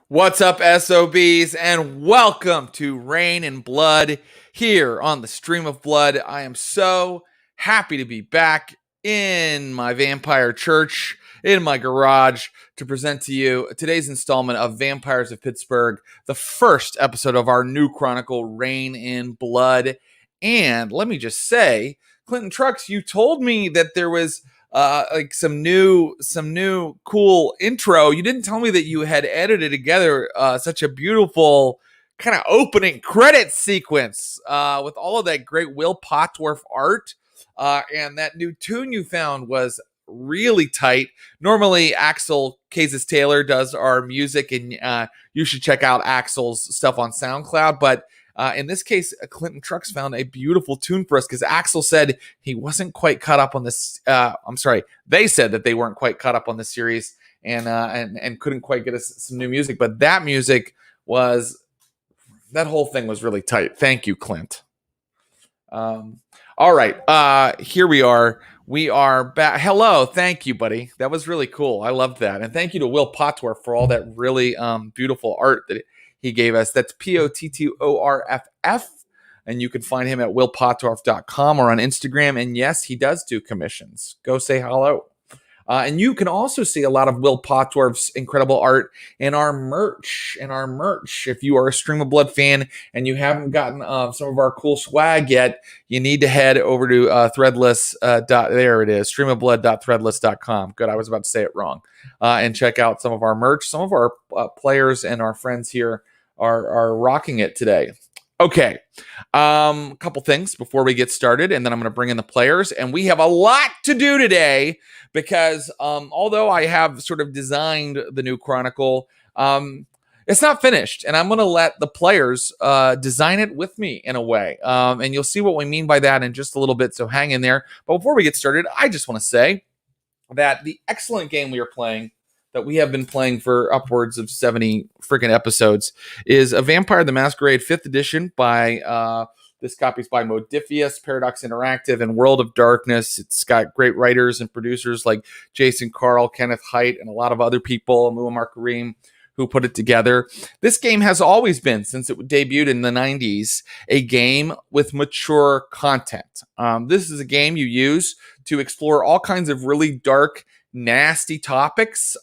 What's up, SOBs, and welcome to Rain and Blood here on the Stream of Blood. I am so happy to be back in my vampire church, in my garage, to present to you today's installment of Vampires of Pittsburgh, the first episode of our new chronicle, Rain and Blood. And let me just say, Clinton Trucks, you told me that there was like some new cool intro. You didn't tell me that you had edited together such a beautiful kind of opening credit sequence with all of that great Will Potworth art, and that new tune you found was really tight. Normally Axel Cases Taylor does our music, and you should check out Axel's stuff on SoundCloud, but in this case, Clinton Trucks found a beautiful tune for us because Axel said he wasn't quite caught up on this. They said that they weren't quite caught up on the series and couldn't quite get us some new music. But that whole thing was really tight. Thank you, Clint. All right, here we are. We are back. Hello, thank you, buddy. That was really cool. I loved that, and thank you to Will Potworth for all that really beautiful art that he gave us. That's Pottorff, and you can find him at willpottorff.com or on Instagram. And yes, he does do commissions. Go say hello. And you can also see a lot of Will Potworth's incredible art in our merch. If you are a Stream of Blood fan and you haven't gotten some of our cool swag yet, you need to head over to Threadless. There it is, streamofblood.threadless.com. Good, I was about to say it wrong. And check out some of our merch. Some of our players and our friends here are rocking it today. Okay, a couple things before we get started, and then I'm going to bring in the players. And we have a lot to do today because although I have sort of designed the new chronicle, it's not finished, and I'm going to let the players design it with me in a way. And you'll see what we mean by that in just a little bit, so hang in there. But before we get started, I just want to say that the excellent game we are playing, that we have been playing for upwards of 70 freaking episodes, is a Vampire the Masquerade 5th edition by, this copy's by Modiphius, Paradox Interactive, and World of Darkness. It's got great writers and producers like Jason Carl, Kenneth Haidt, and a lot of other people, Muammar Karim, who put it together. This game has always been, since it debuted in the 90s, a game with mature content. This is a game you use to explore all kinds of really dark, nasty topics,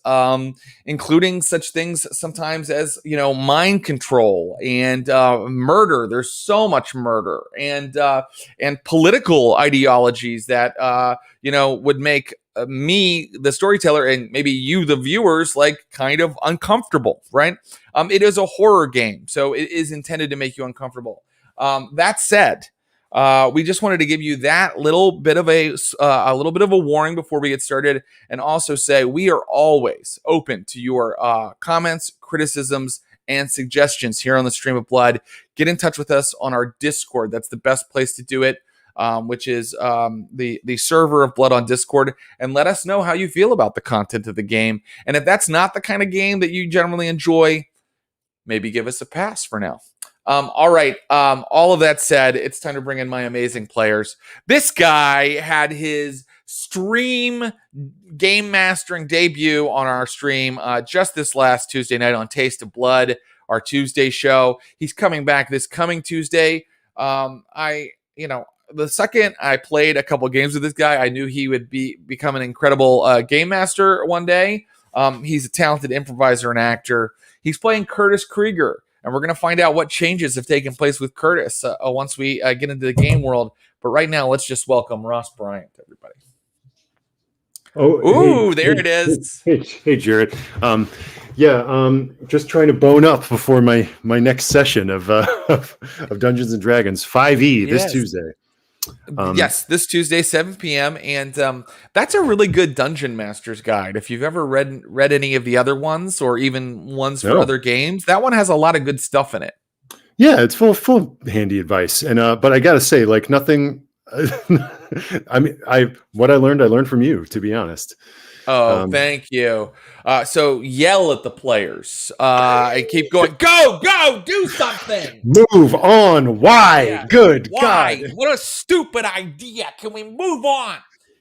including such things sometimes as, mind control and murder. There's so much murder and political ideologies that would make me, the storyteller, and maybe you, the viewers, like kind of uncomfortable, right? It is a horror game, so it is intended to make you uncomfortable. That said, we just wanted to give you that little bit of a warning before we get started, and also say we are always open to your comments, criticisms, and suggestions here on the Stream of Blood. Get in touch with us on our Discord. That's the best place to do it, which is the server of Blood on Discord, and let us know how you feel about the content of the game. And if that's not the kind of game that you generally enjoy, maybe give us a pass for now. All right. All of that said, it's time to bring in my amazing players. This guy had his stream game mastering debut on our stream just this last Tuesday night on Taste of Blood, our Tuesday show. He's coming back this coming Tuesday. The second I played a couple games with this guy, I knew he would become an incredible game master one day. He's a talented improviser and actor. He's playing Curtis Krieger. And we're going to find out what changes have taken place with Curtis once we get into the game world. But right now, let's just welcome Ross Bryant, everybody. There it is. Hey, Jared. Just trying to bone up before my next session of Dungeons and Dragons 5e this Tuesday. Yes, this Tuesday, 7 p.m. And that's a really good Dungeon Master's Guide. If you've ever read any of the other ones, or even ones for other games, that one has a lot of good stuff in it. Yeah, it's full of handy advice. And but I got to say, like, nothing. I mean, what I learned from you, to be honest. Oh, thank you. So yell at the players. And keep going. Go, do something. Move on. Why? Yeah. Good Why? God. What a stupid idea. Can we move on?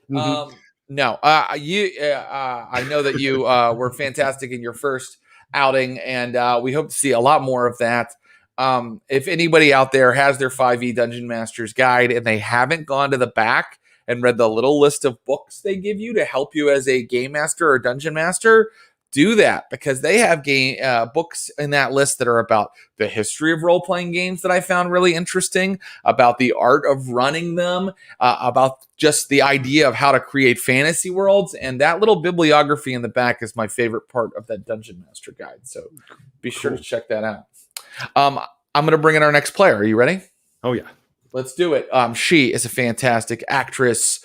No. I know that you were fantastic in your first outing, and we hope to see a lot more of that. If anybody out there has their 5e Dungeon Master's Guide and they haven't gone to the back and read the little list of books they give you to help you as a game master or dungeon master, do that, because they have books in that list that are about the history of role-playing games that I found really interesting, about the art of running them, about just the idea of how to create fantasy worlds. And that little bibliography in the back is my favorite part of that Dungeon Master Guide. So be sure to check that out. I'm going to bring in our next player. Are you ready? Oh, yeah. Let's do it. She is a fantastic actress.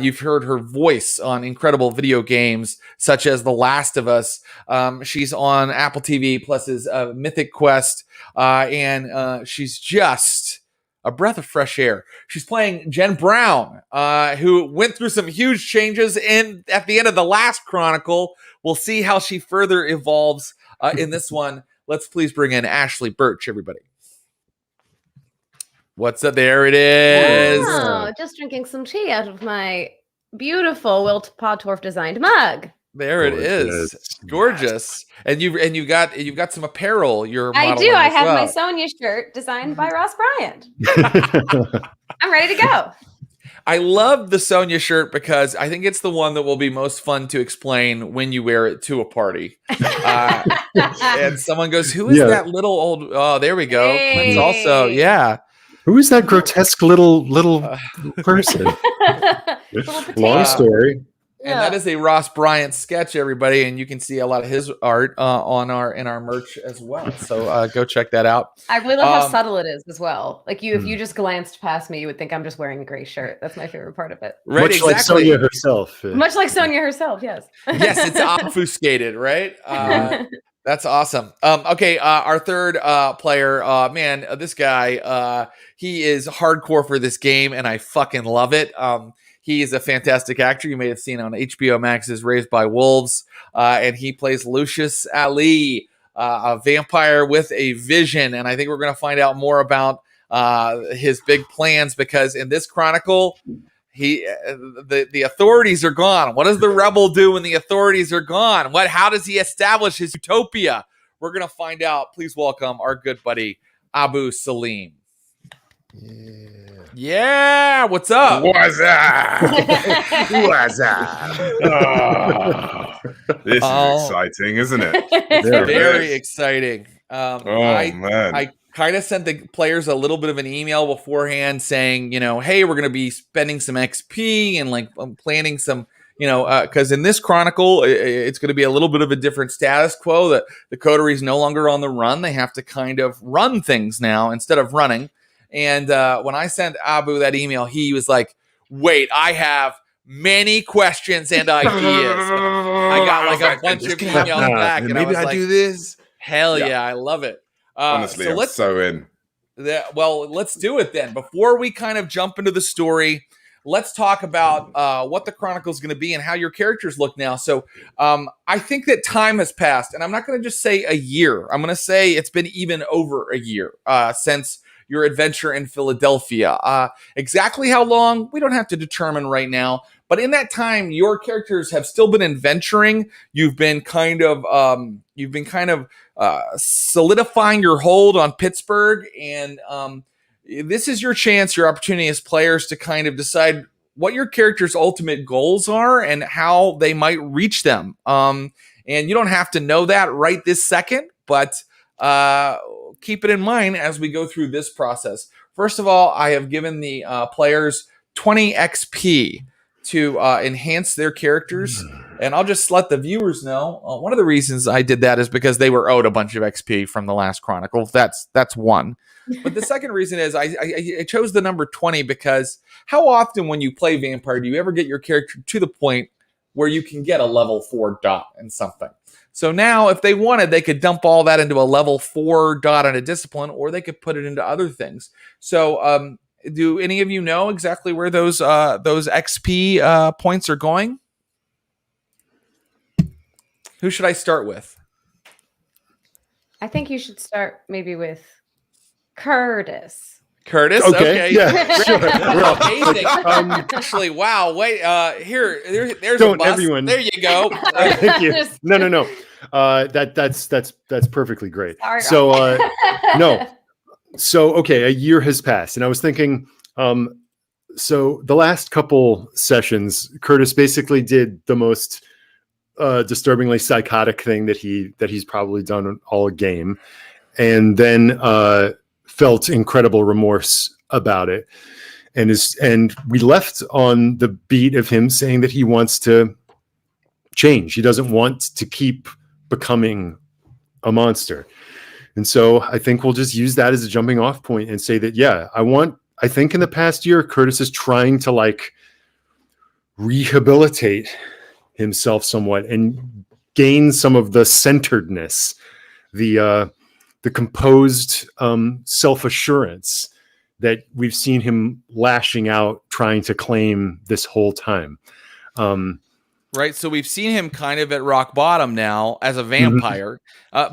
You've heard her voice on incredible video games such as The Last of Us. She's on Apple TV Plus's Mythic Quest, and she's just a breath of fresh air. She's playing Jen Brown, who went through some huge changes at the end of the last Chronicle. We'll see how she further evolves in this one. Let's please bring in Ashley Burch, everybody. What's up? There it is. Oh, just drinking some tea out of my beautiful Wilt Podtorf designed mug. There it is. Gorgeous. And you've got some apparel. I do. I have my Sonia shirt designed by Ross Bryant. I'm ready to go. I love the Sonia shirt because I think it's the one that will be most fun to explain when you wear it to a party. And someone goes, "Who is that little old?" Oh, there we go. Hey. Clint's also, yeah. Who is that grotesque little person? Long story. And that is a Ross Bryant sketch, everybody, and you can see a lot of his art in our merch as well. So go check that out. I really love how subtle it is as well. Like if you just glanced past me, you would think I'm just wearing a gray shirt. That's my favorite part of it. Right, much like Sonia herself. Much like Sonia herself, yes. Yes, it's obfuscated, right? That's awesome. Okay, our third player, man, this guy, he is hardcore for this game, and I fucking love it. He is a fantastic actor. You may have seen on HBO Max's Raised by Wolves, and he plays Lucius Ali, a vampire with a vision. And I think we're going to find out more about his big plans, because in this chronicle, the authorities are gone. What does the rebel do when the authorities are gone? How does he establish his utopia? We're going to find out. Please welcome our good buddy, Abu Salim. Yeah, what's up? What's up? What's up? Oh, this is exciting, isn't it? It's very exciting. Man. I kind of sent the players a little bit of an email beforehand saying, hey, we're going to be spending some XP and like planning some, because in this chronicle, it's going to be a little bit of a different status quo, that the coterie is no longer on the run. They have to kind of run things now instead of running. And when I sent Abu that email, he was like, wait, I have many questions and ideas. I got like a bunch of emails back. And maybe I do this. Hell yeah, I love it. Honestly, so I'm so in. Well, let's do it then. Before we kind of jump into the story, let's talk about what the Chronicle is going to be and how your characters look now. So I think that time has passed, and I'm not going to just say a year. I'm going to say it's been even over a year since your adventure in Philadelphia. Exactly how long, we don't have to determine right now. But in that time, your characters have still been adventuring. You've been kind of solidifying your hold on Pittsburgh, and this is your chance, your opportunity as players to kind of decide what your character's ultimate goals are and how they might reach them. And you don't have to know that right this second, but keep it in mind as we go through this process. First of all, I have given the players 20 XP to enhance their characters. And I'll just let the viewers know. One of the reasons I did that is because they were owed a bunch of XP from the last Chronicle. That's one. But the second reason is I chose the number 20 because how often when you play Vampire do you ever get your character to the point where you can get a level 4 dot in something? So now if they wanted, they could dump all that into a level 4 dot on a discipline, or they could put it into other things. So do any of you know exactly where those XP points are going? Who should I start with? I think you should start maybe with Curtis. Curtis? Okay. Yeah, sure. Amazing. Actually, wow. Wait, there's Don't a bus. everyone. There you go. Thank you. No. That's perfectly great. Sorry, So Rob. no. So okay, a year has passed, and I was thinking, so the last couple sessions, Curtis basically did the most disturbingly psychotic thing that he's probably done all game, and then felt incredible remorse about it, and we left on the beat of him saying that he wants to change. He doesn't want to keep becoming a monster. And so I think we'll just use that as a jumping off point and say that, yeah, I think in the past year, Curtis is trying to like rehabilitate himself somewhat and gain some of the centeredness, the composed self-assurance that we've seen him lashing out, trying to claim this whole time. Right, so we've seen him kind of at rock bottom now as a vampire.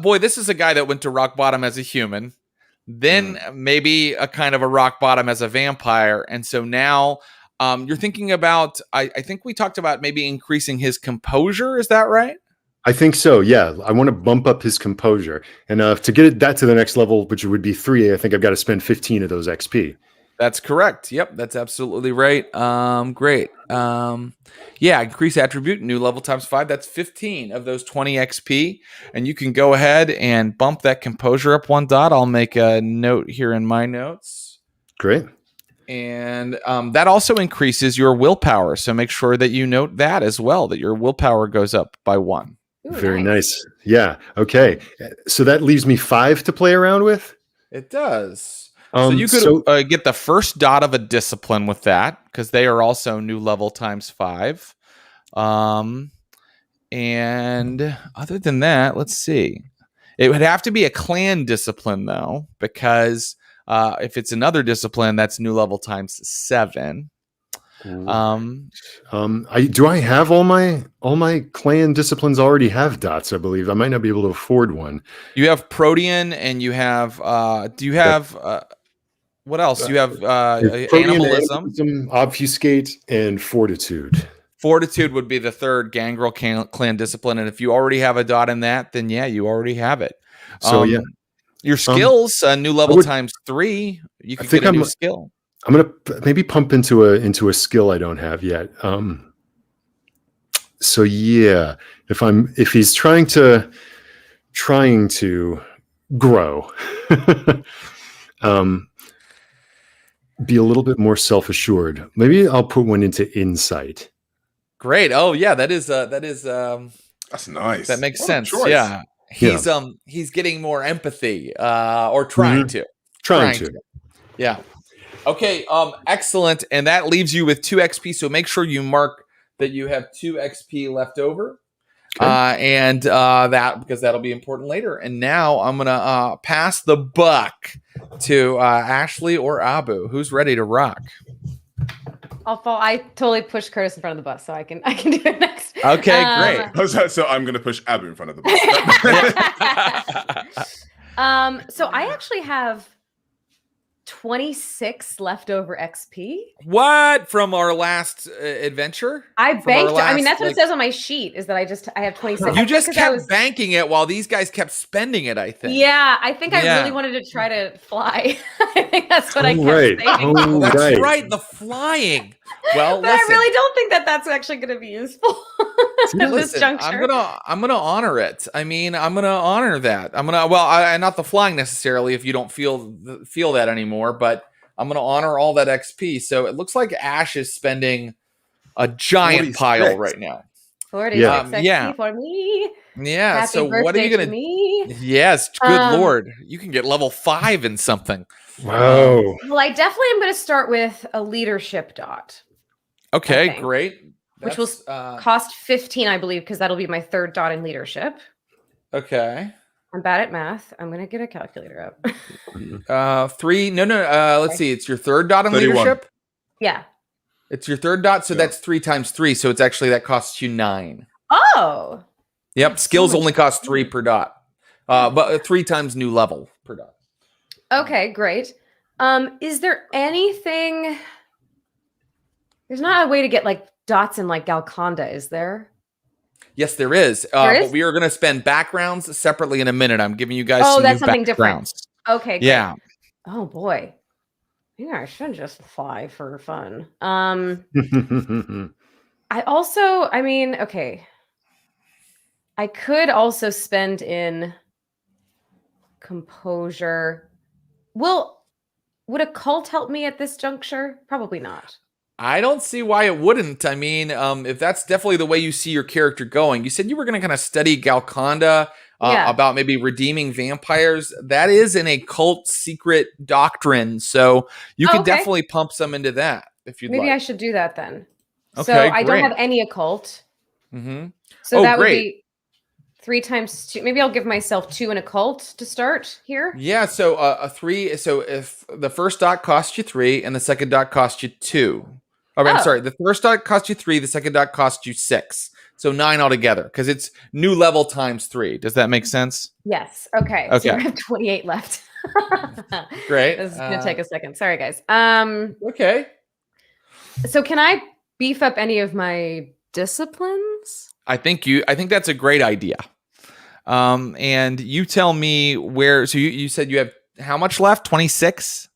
Boy, this is a guy that went to rock bottom as a human, then maybe a kind of a rock bottom as a vampire, and so now you're thinking about. I think we talked about maybe increasing his composure. Is that right? I think so. Yeah, I want to bump up his composure, and to get that to the next level, which would be 3, I think I've got to spend 15 of those XP. That's correct. Yep, that's absolutely right. Great. Yeah, increase attribute, new level times 5. That's 15 of those 20 XP. And you can go ahead and bump that composure up 1 dot. I'll make a note here in my notes. Great. And that also increases your willpower. So make sure that you note that as well, that your willpower goes up by 1. Ooh, Very nice. Yeah. Okay. So that leaves me 5 to play around with. It does. So you could get the first dot of a discipline with that, because they are also new level times 5. And other than that, let's see. It would have to be a clan discipline, though, because if it's another discipline, that's new level times 7. Do I have all my clan disciplines already have dots? I believe I might not be able to afford one. You have Protean, and you have. Do you have? What else? You have animalism, obfuscate, and fortitude. Fortitude would be the third Gangrel clan discipline, and if you already have a dot in that, then yeah, you already have it. So yeah, your skills, new level times 3. You could get a new skill. I'm gonna maybe pump into a skill I don't have yet. So yeah, if he's trying to grow, be a little bit more self-assured. Maybe I'll put one into insight. Great. Oh yeah, that's nice. That makes sense. Choice. Yeah. He's getting more empathy, or trying to. Yeah. Okay, excellent. And that leaves you with 2 XP. So make sure you mark that you have 2 XP left over. Okay. And that, because that'll be important later. And now I'm gonna pass the buck to Ashley or Abu. Who's ready to rock? I'll fall. I totally pushed Curtis in front of the bus, so I can do it next. Okay, great. So I'm gonna push Abu in front of the bus. So I actually have 26 leftover XP. What, from our last adventure? I banked. I mean, that's what it says on my sheet. Is that I have 26. You just kept banking it while these guys kept spending it. I think. Yeah, I think I really wanted to try to fly. I think that's what I kept saying. That's right, the flying. Well, but listen, I really don't think that that's actually going to be useful at this juncture. I'm gonna honor it. I mean, I'm gonna honor that. Not the flying necessarily if you don't feel that anymore, but I'm gonna honor all that XP. So it looks like Ash is spending a giant pile right now. 46 XP for me. Yeah. Happy so what are you gonna? Me. Yes. Good Lord, you can get level 5 in something. Wow. Well, I definitely am going to start with a leadership dot. Okay, great. Which will cost 15, I believe, because that'll be my 3rd dot in leadership. Okay. I'm bad at math. I'm going to get a calculator up. 3. No. Let's see. It's your 3rd dot in 31. leadership? Yeah. It's your 3rd dot, so that's 3 times 3. So it's actually, that costs you 9. Oh. Yep. Skills only cost 3 per dot. But 3 times new level per dot. Okay, great. Is there anything... There's not a way to get like dots in like Galconda, is there? Yes, there is. There But is? we are going to spend backgrounds separately in a minute. I'm giving you guys Oh, some that's new something different. backgrounds. Okay, great. Yeah. Oh boy. Maybe I should just fly for fun. I mean, okay. I could also spend in composure. Would a cult help me at this juncture? Probably not. I don't see why it wouldn't. I mean, if that's definitely the way you see your character going. You said you were going to kind of study Galconda Yeah. about maybe redeeming vampires. That is in a cult secret doctrine. So you could okay. definitely pump some into that if you'd Maybe like. I should do that then. So Okay, I don't great. have any occult. Mm-hmm. So Oh, that would great. be 3 times 2. Maybe I'll give myself 2 in occult to start here. Yeah, so a 3. So if the first dot costs you 3 and the second dot costs you 2. Oh, I'm sorry. The first dot costs you 3, the second dot costs you 6. So 9 altogether because it's new level times 3. Does that make sense? Yes. Okay. Okay. So I have 28 left. Great. This is gonna take a second. Sorry, guys. Okay. So can I beef up any of my disciplines? I think that's a great idea. And you tell me where. So you said you have how much left? 26.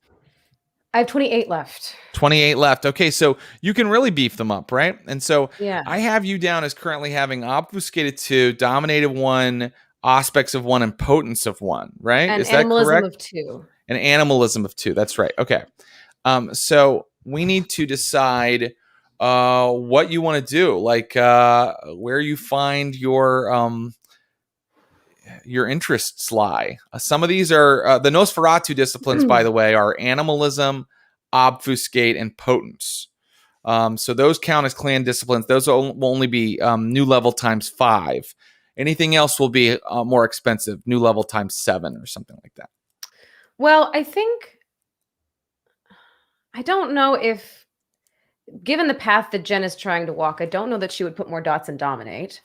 I have 28 left. 28 left. Okay, so you can really beef them up, right? And so Yeah. I have you down as currently having obfuscated 2, dominated 1, aspects of 1, and potence of 1, right? And Is that animalism correct? of 2. And animalism of 2. That's right. Okay. So we need to decide what you want to do, like where you find your interests lie. Some of these are the Nosferatu disciplines, by the way, are animalism, obfuscate, and potence. So those count as clan disciplines. Those will only be new level times 5. Anything else will be more expensive, new level times 7 or something like that. Well, I don't know if, given the path that Jen is trying to walk, I don't know that she would put more dots in dominate.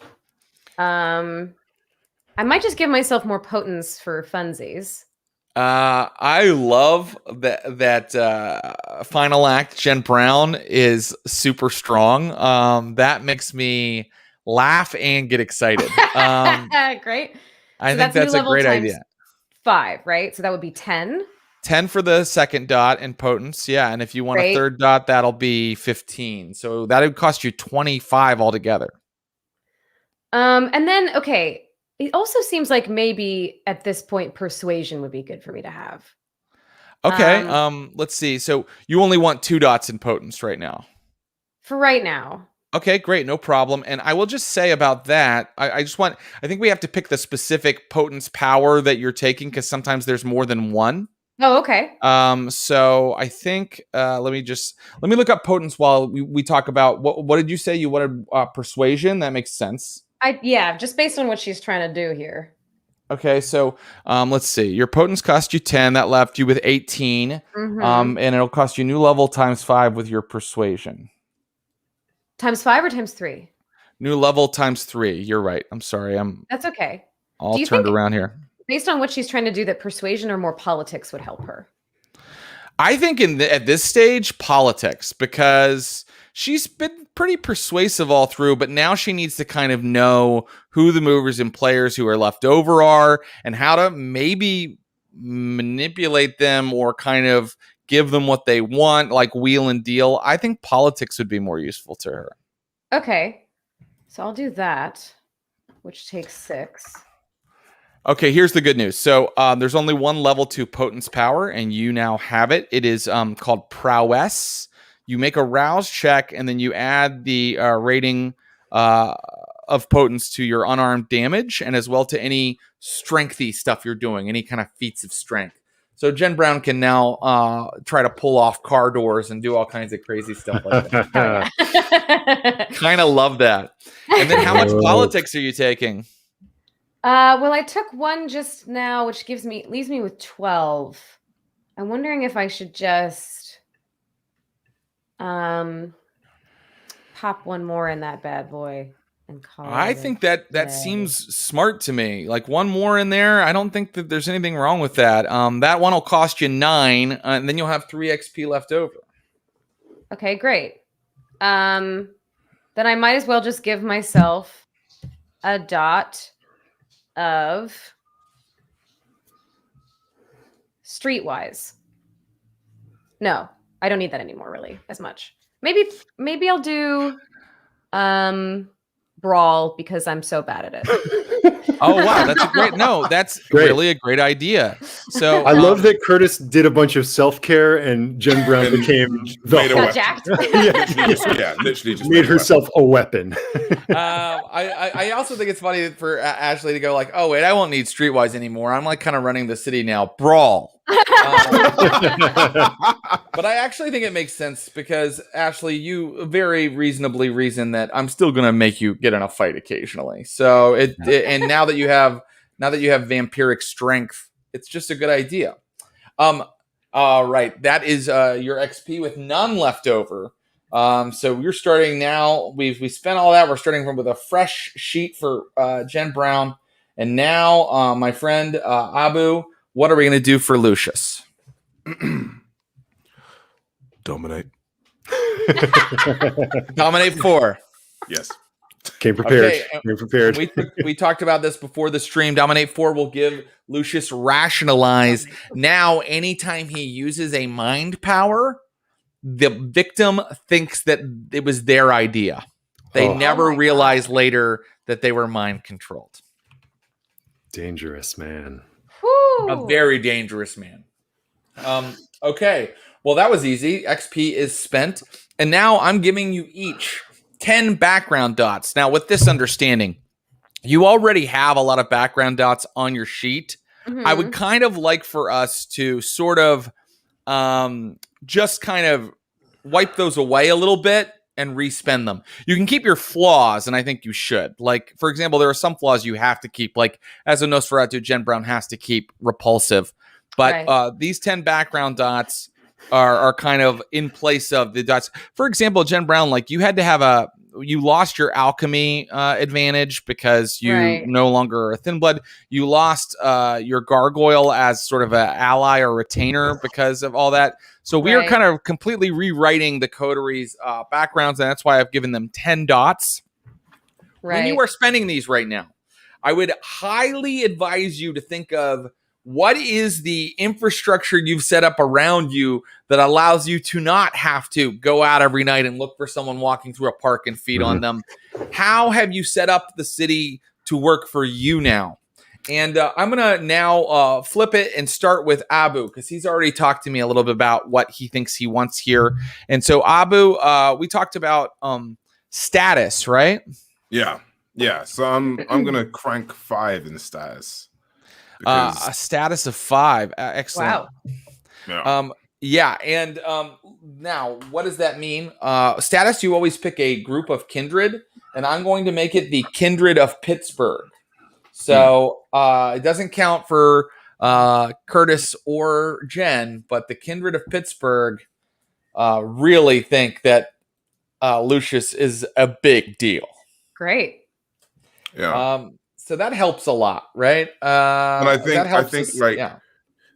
I might just give myself more potence for funsies. I love that final act. Jen Brown is super strong. That makes me laugh and get excited. Great. I think that's a great idea. 5, right? So that would be 10. 10 for the second dot in potence. Yeah. And if you want a third dot, that'll be 15. So that would cost you 25 altogether. And then, okay. It also seems like maybe at this point, persuasion would be good for me to have. Okay. Let's see. So you only want 2 dots in potence right now. For right now. Okay, great. No problem. And I will just say about that, I think we have to pick the specific potence power that you're taking because sometimes there's more than one. Oh, okay. So I think let me look up potence while we talk about what did you say you wanted? Persuasion. That makes sense. Just based on what she's trying to do here. Okay, so let's see. Your potence cost you 10. That left you with 18. Mm-hmm. And it'll cost you new level times 5 with your persuasion. Times 5 or times 3? New level times 3. You're right. I'm sorry. That's okay. All turned around here. Based on what she's trying to do, that persuasion or more politics would help her? I think at this stage, politics, because she's been pretty persuasive all through, but now she needs to kind of know who the movers and players who are left over are and how to maybe manipulate them or kind of give them what they want, like wheel and deal. I think politics would be more useful to her. Okay. So I'll do that, which takes 6. Okay, here's the good news. So there's only one level 2 potence power, and you now have it. It is called prowess. You make a rouse check, and then you add the rating of potence to your unarmed damage, and as well to any strengthy stuff you're doing, any kind of feats of strength. So Jen Brown can now try to pull off car doors and do all kinds of crazy stuff like that. Kind of love that. And then how much politics are you taking? Well, I took 1 just now, which leaves me with 12. I'm wondering if I should just pop 1 more in that bad boy and call it. I think that seems smart to me. Like 1 more in there. I don't think that there's anything wrong with that. That one will cost you 9, and then you'll have 3 XP left over. Okay, great. Then I might as well just give myself a dot of streetwise. No, I don't need that anymore, really, as much. Maybe I'll do brawl because I'm so bad at it. Oh wow, that's Great. really a great idea. So I love that Curtis did a bunch of self-care and Jen Brown And became made a the Got jacked. literally just made herself a weapon. I also think it's funny for Ashley to go like, oh wait, I won't need Streetwise anymore. I'm like kind of running the city now. Brawl. But I actually think it makes sense because Ashley, you very reasonably reason that I'm still going to make you get in a fight occasionally. So and now that you have vampiric strength, it's just a good idea. All right, that is your XP with none left over. So we're starting now. We spent all that. We're starting with a fresh sheet for Jen Brown, and now my friend Abu. What are we going to do for Lucius? Dominate. Dominate 4. Yes. Came prepared. Okay, Came prepared. We talked about this before the stream. Dominate 4 will give Lucius rationalize. Now, anytime he uses a mind power, the victim thinks that it was their idea. They never realize later that they were mind controlled. Dangerous, man. Whew. A very dangerous man. Okay. Well, that was easy. XP is spent. And now I'm giving you each 10 background dots. Now, with this understanding, you already have a lot of background dots on your sheet. Mhm. I would kind of like for us to sort of just kind of wipe those away a little bit and respend them. You can keep your flaws, and I think you should. Like, for example, there are some flaws you have to keep. Like, as a Nosferatu, Jen Brown has to keep repulsive. But Right. these 10 background dots are kind of in place of the dots. For example, Jen Brown, like you had to have you lost your alchemy advantage because you Right. no longer are a thin blood. You lost your gargoyle as sort of an ally or retainer because of all that. So we are Right. kind of completely rewriting the coteries backgrounds, and that's why I've given them 10 dots. Right. When you are spending these right now, I would highly advise you to think of what is the infrastructure you've set up around you that allows you to not have to go out every night and look for someone walking through a park and feed on them. How have you set up the city to work for you now? And I'm going to now flip it and start with Abu because he's already talked to me a little bit about what he thinks he wants here. And so Abu, we talked about status, right? Yeah. So I'm gonna crank 5 in status. A status of 5. Excellent. Wow. Yeah. And now what does that mean? Status, you always pick a group of kindred, and I'm going to make it the kindred of Pittsburgh. So it doesn't count for Curtis or Jen, but the kindred of Pittsburgh really think that Lucius is a big deal. Great. Yeah. So that helps a lot, right? And I think us, like yeah.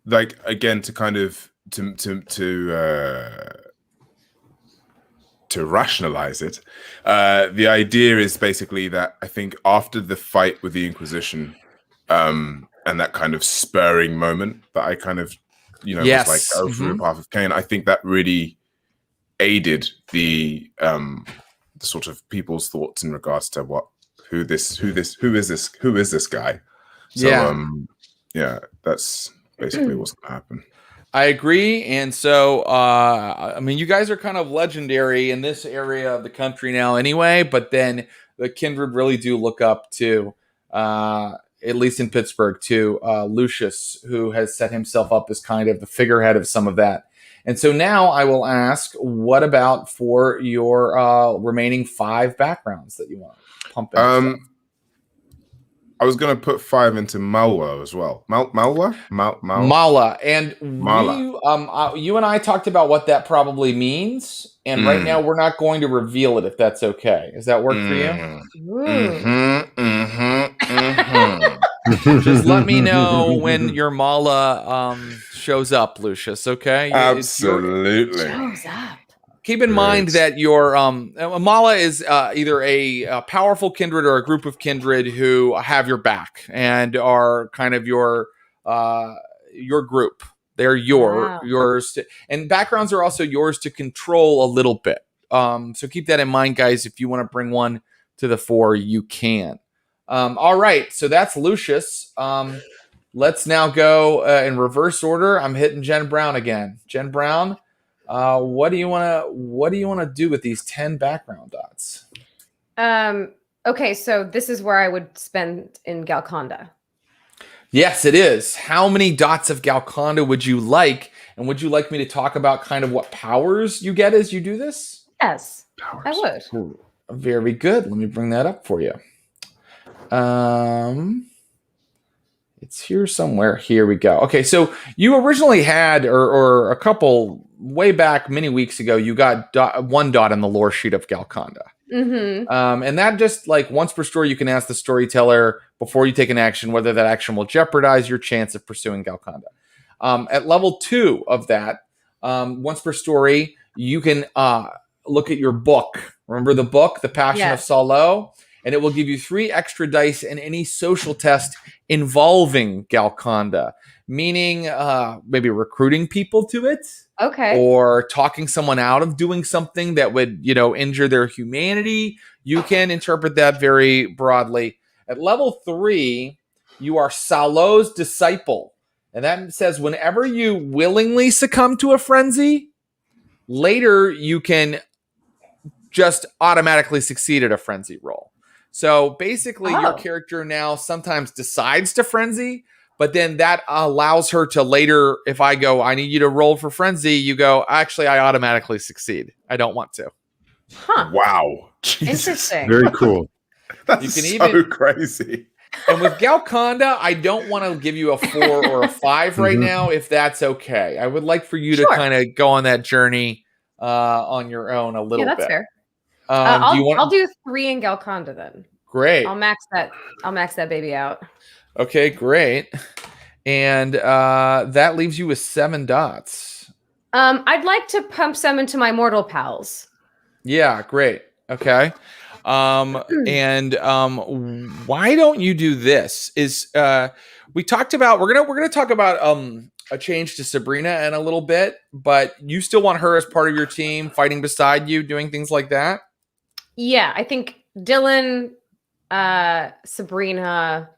like again to kind of to rationalize it, the idea is basically that I think after the fight with the Inquisition, and that kind of spurring moment that I kind of Yes. was like go through the path of Cain, I think that really aided the sort of people's thoughts in regards to who is this guy. So Yeah. that's basically what's gonna happen. I agree. And so, I mean, you guys are kind of legendary in this area of the country now anyway, but then the kindred really do look up to, at least in Pittsburgh, to Lucius, who has set himself up as kind of the figurehead of some of that. And so now I will ask, what about for your remaining 5 backgrounds that you want to pump in? I was going to put 5 into Malwa as well. Malwa? Mala. And Mala. you and I talked about what that probably means. And right now we're not going to reveal it if that's okay. Does that work for you? Just let me know when your Mala shows up, Lucius, okay? Absolutely. Shows up. keep in mind that your Mala is either a powerful kindred or a group of kindred who have your back and are kind of your group. They're yours, and backgrounds are also yours to control a little bit. So keep that in mind, guys. If you want to bring one to the fore, you can. All right, so that's Lucius. Let's now go in reverse order. I'm hitting Jen Brown again. Jen Brown, what do you want to do with these 10 background dots? Okay, so this is where I would spend in Galconda. Yes, it is. How many dots of Galconda would you like? And would you like me to talk about kind of what powers you get as you do this? Yes, Powers. I would. Ooh, very good. Let me bring that up for you. It's here somewhere. Here we go. Okay, so you originally had, or a couple way back many weeks ago, you got one dot in the lore sheet of Galconda. Mm-hmm. And that just like once per story, you can ask the storyteller before you take an action whether that action will jeopardize your chance of pursuing Galconda. At level 2 of that, once per story, you can look at your book. Remember the book, The Passion of Salo? And it will give you 3 extra dice in any social test involving Galconda, meaning maybe recruiting people to it. Okay. Or talking someone out of doing something that would, injure their humanity. You can interpret that very broadly. At level 3, you are Salo's disciple. And that says whenever you willingly succumb to a frenzy, later you can just automatically succeed at a frenzy roll. So basically your character now sometimes decides to frenzy, but then that allows her to later, if I go, I need you to roll for frenzy, you go, actually, I automatically succeed. I don't want to. Huh. Wow. Jesus. Interesting. Very cool. That's You can so crazy. And with Galconda, I don't want to give you a 4 or a 5 right now, if that's okay. I would like for you to kind of go on that journey on your own a little bit. Yeah, that's fair. I'll do 3 in Galconda then. Great. I'll max that baby out. Okay, great. And that leaves you with 7 dots. I'd like to pump some into my mortal pals. Yeah, great. Okay. And why don't you do this? We talked about we're gonna talk about a change to Sabrina in a little bit, but you still want her as part of your team, fighting beside you, doing things like that? Yeah, I think Dylan, Sabrina.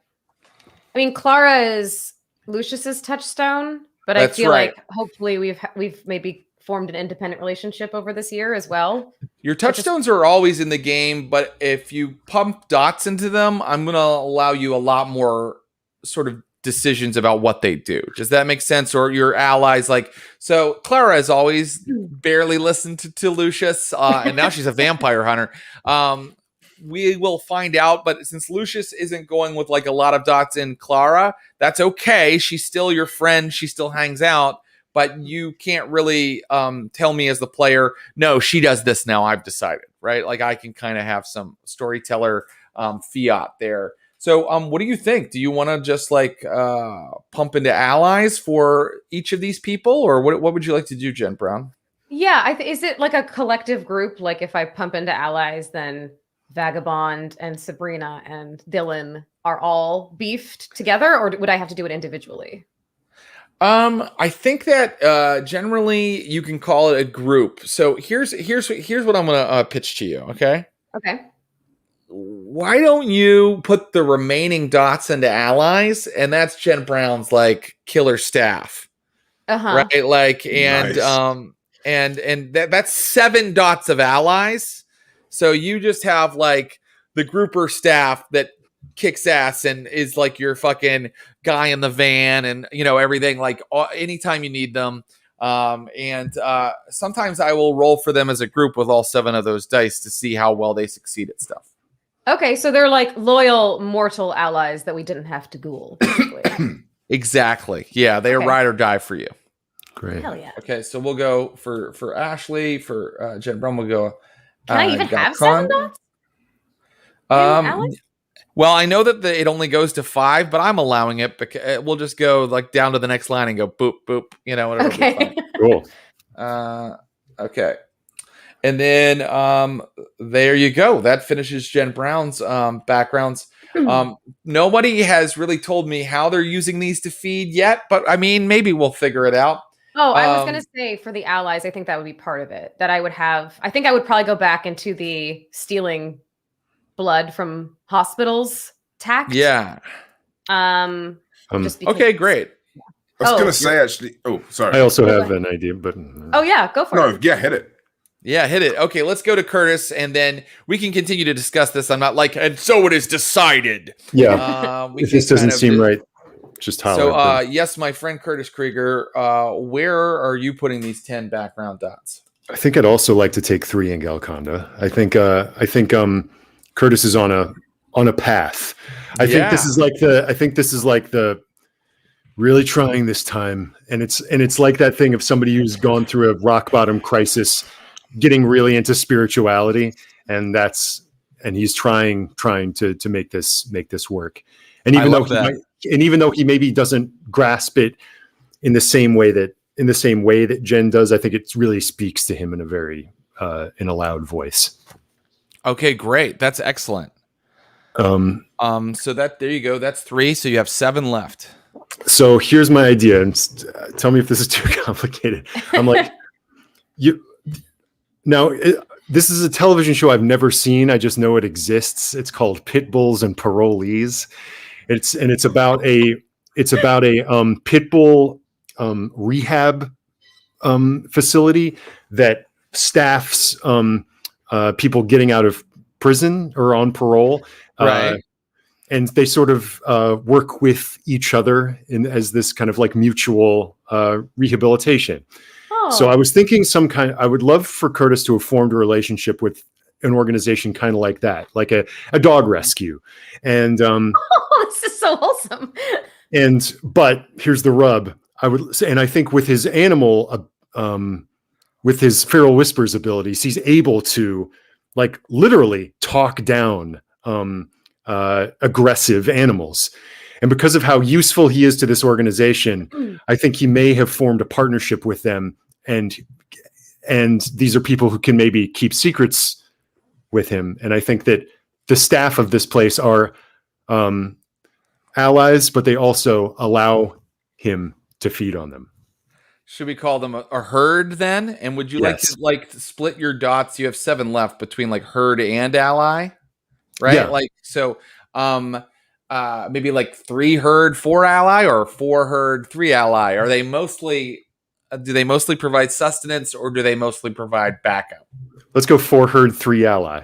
I mean, Clara is Lucius's touchstone, but I feel like hopefully we've maybe formed an independent relationship over this year as well. Your touchstones are always in the game, but if you pump dots into them, I'm going to allow you a lot more sort of decisions about what they do. Does that make sense? Or your allies, so Clara has always barely listened to Lucius, and now she's a vampire hunter. We will find out, but since Lucius isn't going with a lot of dots in Clara, that's okay. She's still your friend. She still hangs out, but you can't really tell me as the player, no, she does this now. I've decided, right? I can kind of have some storyteller fiat there. So what do you think? Do you want to just pump into allies for each of these people, or what would you like to do, Jen Brown? Yeah, is it like a collective group? Like if I pump into allies, then Vagabond and Sabrina and Dylan are all beefed together, or would I have to do it individually? I think that generally you can call it a group. So here's what I'm gonna pitch to you. Okay. Okay. Why don't you put the remaining dots into allies, and that's Jen Brown's killer staff, right? Nice. And that's 7 dots of allies. So you just have the grouper staff that kicks ass and is your fucking guy in the van and everything anytime you need them. And sometimes I will roll for them as a group with all 7 of those dice to see how well they succeed at stuff. Okay, so they're loyal mortal allies that we didn't have to ghoul. Exactly. Yeah, they are ride or die for you. Great. Hell yeah. Okay, so we'll go for Ashley, for Jen Brown, we'll go. Can I even have 7 dots? Well, I know that it only goes to 5, but I'm allowing it because we'll just go down to the next line and go boop boop. Whatever. Okay. Cool. Okay. And then there you go. That finishes Jen Brown's backgrounds. Nobody has really told me how they're using these to feed yet, but I mean, maybe we'll figure it out. Oh, I was going to say for the allies, I think that would be part of it. That I think I would probably go back into the stealing blood from hospitals tact. Yeah. Just because, okay, great. I was going to say, actually, sorry. I also have an idea, but Oh yeah, go for it. No, yeah, hit it. Yeah, hit it. Okay, let's go to Curtis, and then we can continue to discuss this. I'm not like, and so it is decided. Yeah. If this doesn't seem right, just holler. So, yes, my friend Curtis Krieger, where are you putting these 10 background dots? I think I'd also like to take 3 in Galconda. I think Curtis is on a path. I think this is like the really trying this time, and it's like that thing of somebody who's gone through a rock bottom crisis, getting really into spirituality, and he's trying to make this work. And even though he maybe doesn't grasp it in the same way that Jen does, I think it really speaks to him in a very in a loud voice. Okay, great. That's excellent. So there you go. That's 3. So you have 7 left. So here's my idea, and tell me if this is too complicated. I'm like, this is a television show I've never seen. I just know it exists. It's called Pit Bulls and Parolees. It's about a pit bull rehab facility that staffs people getting out of prison or on parole. Right. And they sort of work with each other as this kind of like mutual rehabilitation. Oh. So I was thinking I would love for Curtis to have formed a relationship with an organization kind of like that, like a dog rescue. And this is so wholesome. But here's the rub. I think with his animal, with his feral whispers abilities, he's able to like literally talk down aggressive animals. And because of how useful he is to this organization, I think he may have formed a partnership with them. And these are people who can maybe keep secrets with him. And I think that the staff of this place are allies, but they also allow him to feed on them. Should we call them a herd then? And would you like to split your dots? You have 7 left between like herd and ally, right? Yeah. Like so, maybe like 3 herd, 4 ally, or 4 herd, 3 ally. Are they mostly? Do they mostly provide sustenance, or do they mostly provide backup? Let's go 4 herd, 3 ally.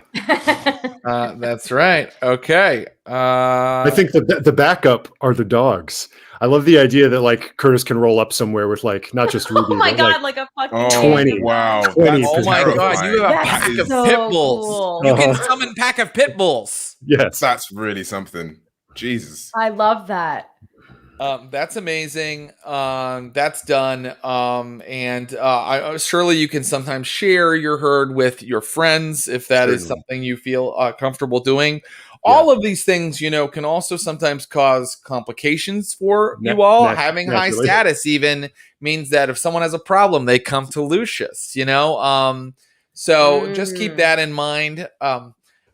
That's right. Okay. I think the backup are the dogs. I love the idea that like Curtis can roll up somewhere with like not just Ruby. Oh my but, god, like a fucking 20. Wow. 20. Oh my god, you have a pack of so pit bulls. cool. You can summon pack of pit bulls. Yes. That's really something. Jesus. I love that. That's amazing. That's done. Surely you can sometimes share your herd with your friends if that is something you feel comfortable doing. All of these things, can also sometimes cause complications for you all. Having high status even means that if someone has a problem, they come to Lucius, So just keep that in mind.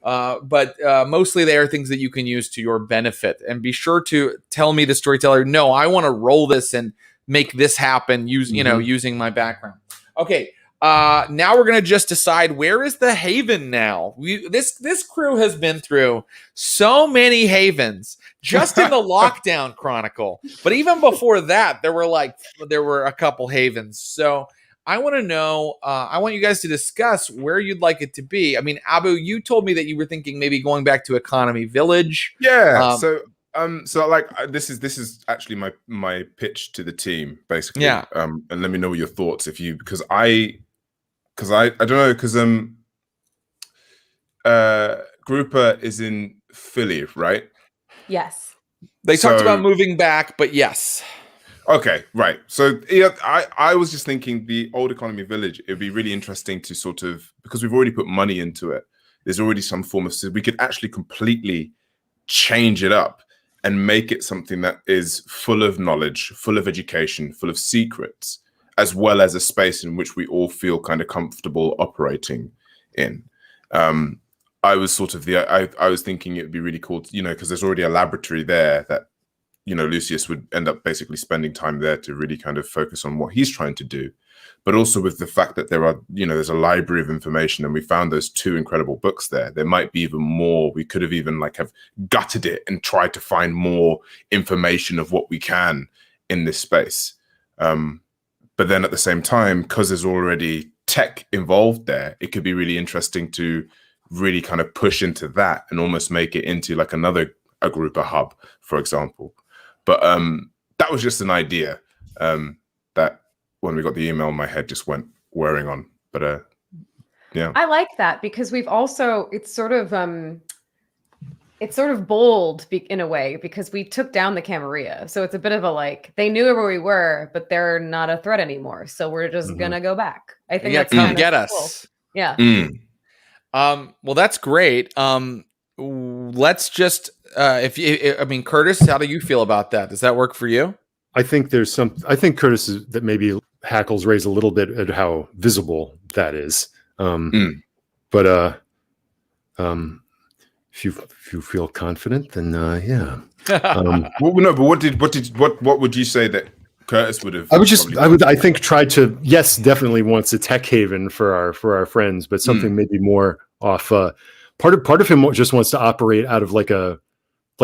But mostly they are things that you can use to your benefit. And be sure to tell me, the storyteller, no, I want to roll this and make this happen using my background. Okay. Now we're going to just decide, where is the haven now? This crew has been through so many havens just in the lockdown chronicle. But even before that, there were a couple havens. So I want to know, I want you guys to discuss where you'd like it to be. I mean, Abu, you told me that you were thinking maybe going back to Economy Village. Yeah. So like this is actually my pitch to the team, basically. Yeah. And let me know your thoughts because I don't know, because Grouper is in Philly, right? Yes. They talked about moving back, but yes. Okay, right. So yeah, I was just thinking the old Economy Village, it would be really interesting to sort of, because we've already put money into it, there's already some form of, we could actually completely change it up and make it something that is full of knowledge, full of education, full of secrets, as well as a space in which we all feel kind of comfortable operating in. I was sort of I was thinking it would be really cool, to, because there's already a laboratory there that, Lucius would end up basically spending time there to really kind of focus on what he's trying to do. But also with the fact that there are, there's a library of information, and we found those 2 incredible books there. There might be even more. We could have even have gutted it and tried to find more information of what we can in this space. But then at the same time, because there's already tech involved there, it could be really interesting to really kind of push into that and almost make it into like a group, a hub, for example. But that was just an idea that when we got the email, my head just went whirring on. But yeah, I like that because we've also it's sort of bold in a way because we took down the Camarilla, so it's a bit of a they knew where we were, but they're not a threat anymore, so we're just gonna go back. I think that's come get cool. us. Yeah. Well, that's great. Let's just Curtis, how do you feel about that? Does that work for you? I think Curtis is that maybe hackles raise a little bit at how visible that is. But if you feel confident, then yeah. Well, no, but what would you say that Curtis would have? I think tried to, yes, definitely wants a tech haven for our friends, but something maybe more off. Part of him just wants to operate out of like a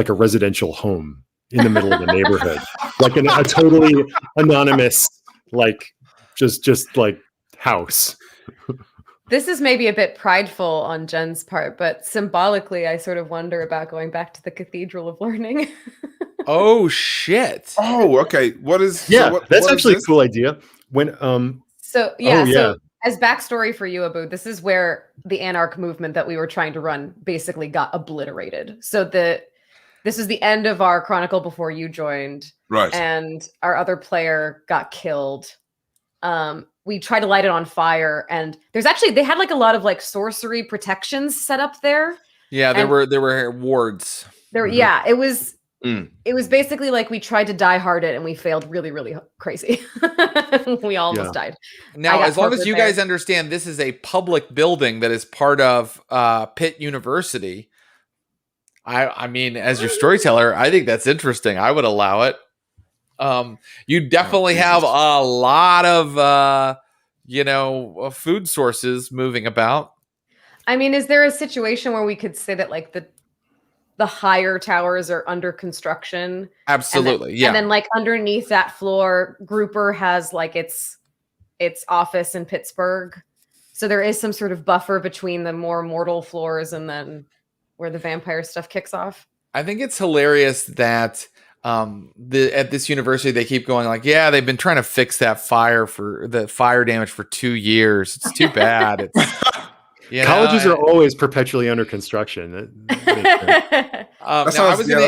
residential home in the middle of the neighborhood, like a totally anonymous, just house. This is maybe a bit prideful on Jen's part, but symbolically, I sort of wonder about going back to the Cathedral of Learning. Oh shit! Oh, okay. What is? Yeah, so that's what actually a is cool idea. When So as backstory for you, Abu, this is where the Anarch movement that we were trying to run basically got obliterated. So this is the end of our Chronicle before you joined, right? And our other player got killed. We tried to light it on fire, and they had a lot of sorcery protections set up there. Yeah, there were wards. Yeah, it was basically we tried to die hard it, and we failed really, really crazy. We almost died. Now, as long as you guys understand, this is a public building that is part of Pitt University. I mean, as your storyteller, I think that's interesting. I would allow it. You definitely have a lot of, food sources moving about. I mean, is there a situation where we could say that the higher towers are under construction? Absolutely. And then underneath that floor, Grouper has its office in Pittsburgh. So there is some sort of buffer between the more mortal floors and then where the vampire stuff kicks off. I think it's hilarious that at this university they keep going they've been trying to fix that fire damage for 2 years. It's too bad. Colleges are always perpetually under construction. That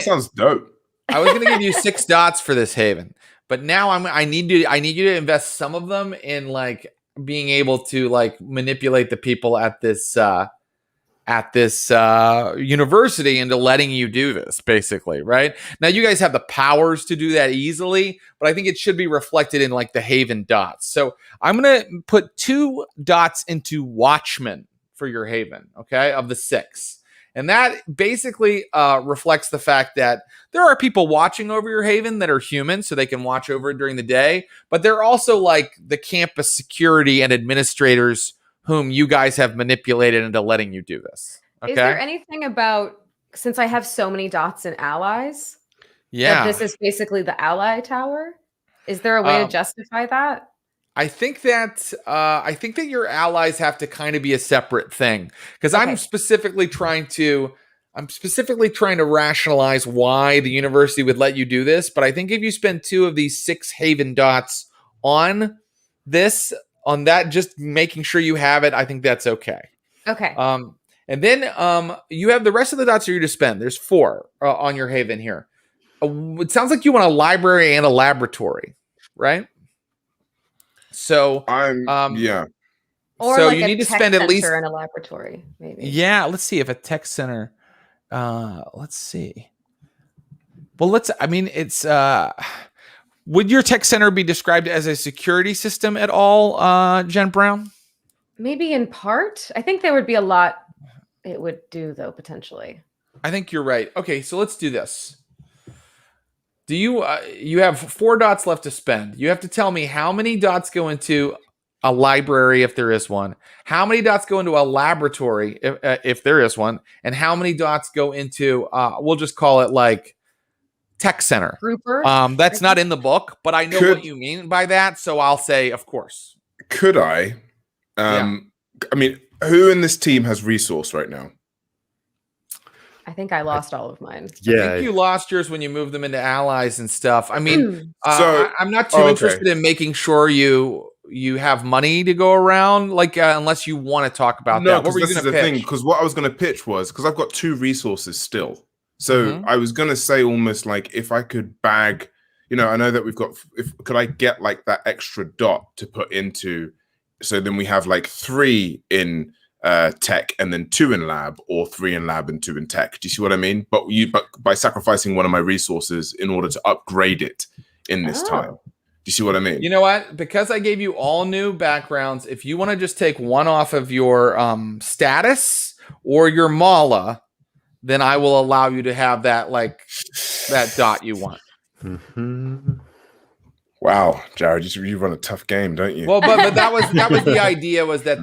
sounds dope. I was going to give you 6 dots for this haven, but now I need you to invest some of them in being able to manipulate the people at this university into letting you do this, basically, right? Now, you guys have the powers to do that easily, but I think it should be reflected in the Haven dots. So I'm going to put 2 dots into Watchmen for your Haven, okay, of the 6. And that basically reflects the fact that there are people watching over your Haven that are human, so they can watch over it during the day, but they're also the campus security and administrators whom you guys have manipulated into letting you do this. Okay? Is there anything about, since I have so many dots in allies, that this is basically the ally tower? Is there a way to justify that? I think that your allies have to kind of be a separate thing, because I'm specifically trying to rationalize why the university would let you do this. But I think if you spend 2 of these 6 Haven dots on this, on that, just making sure you have it, I think that's okay. Okay. And then you have the rest of the dots are you to spend. There's 4 on your Haven here. It sounds like you want a library and a laboratory, right? So Or so like you a tech to tech spend at least center in a laboratory, maybe. Yeah, let's see if a tech center. Let's see. Well, it's Would your tech center be described as a security system at all, Jen Brown? Maybe in part. I think there would be a lot it would do, though, potentially. I think you're right. Okay, so let's do this. Do you you have 4 dots left to spend. You have to tell me how many dots go into a library if there is one, how many dots go into a laboratory if there is one, and how many dots go into we'll just call it like tech center. Grouper. That's not in the book, but I know what you mean by that, so I'll say of course. Could I? I mean, who in this team has resource right now? I think I lost all of mine. Yeah, I think you lost yours when you moved them into allies and stuff. I mean, So- I'm not too interested in making sure you have money to go around, like unless you want to talk about that. What were you going to pitch? Because what I was going to pitch was because I've got 2 resources still. So I was going to say almost like if I could bag, I know that we've got. Could I get like that extra dot to put into? So then we have like 3 in tech and then 2 in lab, or 3 in lab and 2 in tech. Do you see what I mean? But by sacrificing one of my resources in order to upgrade it in this time. Do you see what I mean? You know what? Because I gave you all new backgrounds, if you want to just take one off of your status or your mala, then I will allow you to have that that dot you want. Mm-hmm. Wow, Jared, you run a tough game, don't you? Well, but that was the idea, was that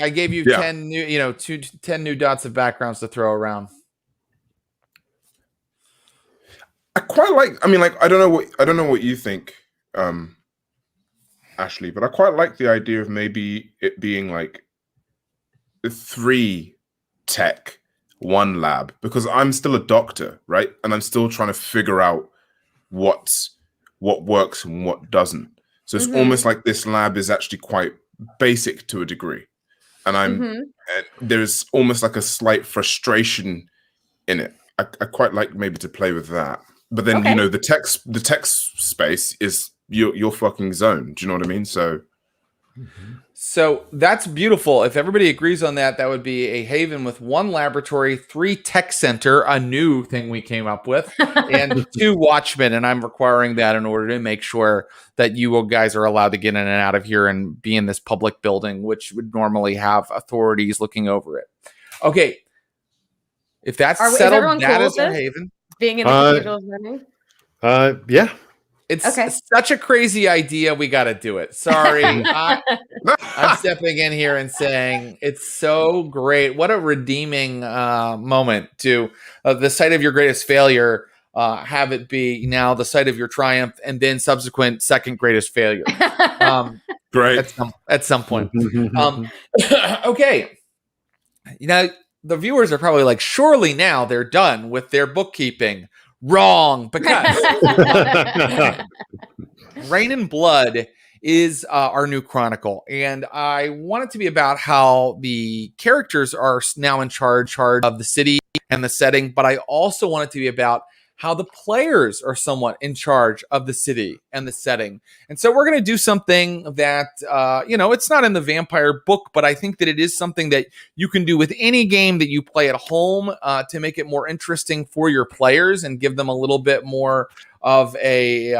I gave you Yeah. 10 new 10 new dots of backgrounds to throw around. I quite like. I mean, like I don't know what you think, Ashley, but I quite like the idea of maybe it being like 3 tech, 1 lab, because I'm still a doctor, right? And I'm still trying to figure out what works and what doesn't. So it's almost like this lab is actually quite basic to a degree, and there's almost like a slight frustration in it. I quite like maybe to play with that. But then the text space is your fucking zone. Do you know what I mean? So that's beautiful. If everybody agrees on that, that would be a haven with 1 laboratory, 3 tech center, a new thing we came up with, and 2 watchmen. And I'm requiring that in order to make sure that you guys are allowed to get in and out of here and be in this public building, which would normally have authorities looking over it. Okay. If that's settled, that is our haven. Being in the Cathedral of Learning? Yeah. It's such a crazy idea. We got to do it. Sorry. I'm stepping in here and saying it's so great. What a redeeming moment to the site of your greatest failure. Have it be now the site of your triumph and then subsequent second greatest failure. Great. At some point. Okay. The viewers are probably like, surely now they're done with their bookkeeping. Wrong, because Rain and Blood is our new chronicle, and I want it to be about how the characters are now in charge of the city and the setting, but I also want it to be about how the players are somewhat in charge of the city and the setting. And so we're going to do something that, it's not in the vampire book, but I think that it is something that you can do with any game that you play at home to make it more interesting for your players and give them a little bit more of a,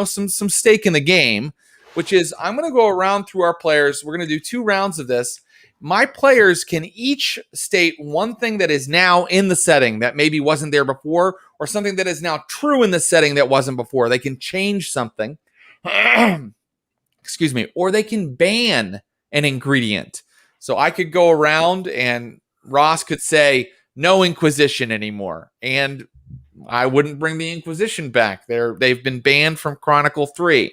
some stake in the game, which is I'm going to go around through our players. We're going to do 2 rounds of this. My players can each state one thing that is now in the setting that maybe wasn't there before, or something that is now true in the setting that wasn't before. They can change something, excuse me, or they can ban an ingredient. So I could go around and Ross could say, no Inquisition anymore. And I wouldn't bring the Inquisition back. They've been banned from Chronicle III.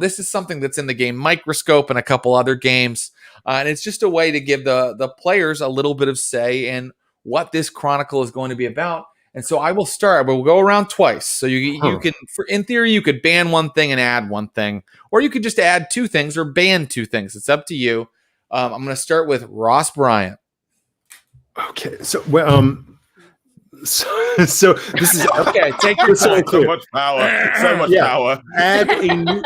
This is something that's in the game Microscope and a couple other games. And it's just a way to give the players a little bit of say in what this chronicle is going to be about. And so I will start. We'll go around twice. So you can, in theory, you could ban one thing and add one thing, or you could just add 2 things or ban 2 things. It's up to you. I'm going to start with Ross Bryant. Okay. So, so this is okay. Take your time. So much power. So much power. Add a new,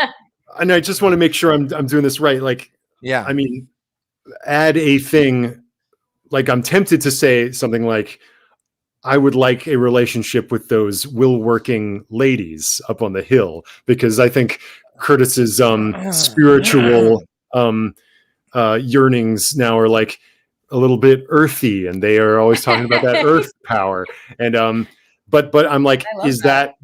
and I just want to make sure I'm doing this right. Like, I mean, add a thing. Like, I'm tempted to say something like, I would like a relationship with those will-working ladies up on the hill, because I think Curtis's spiritual yearnings now are like a little bit earthy, and they are always talking about that earth power. And but I'm like, does that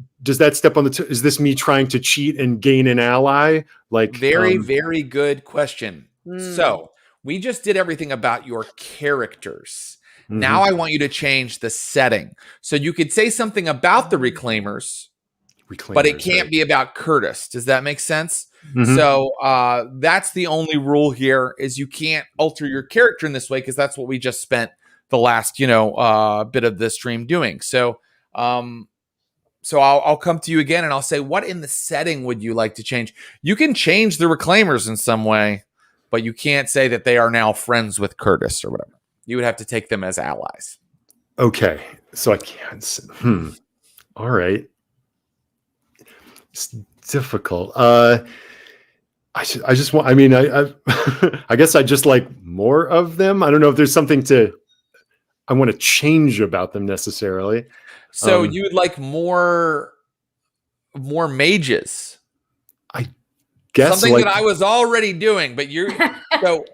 step on the is this me trying to cheat and gain an ally? Like, very good question. Hmm. So we just did everything about your characters. mhm. Now I want you to change the setting. So you could say something about the Reclaimers, but it can't be about Curtis. Does that make sense? Mhm. So that's the only rule here, is you can't alter your character in this way, because that's what we just spent the last, bit of the stream doing. So I'll come to you again and I'll say, what in the setting would you like to change? You can change the Reclaimers in some way, but you can't say that they are now friends with Curtis or whatever. You would have to take them as allies. Okay, so I can't. All right. It's difficult. I just want. I mean, I I guess I just like more of them. I don't know if there's something I want to change about them necessarily. So you would like more mages. Guess something like, that I was already doing, but you're so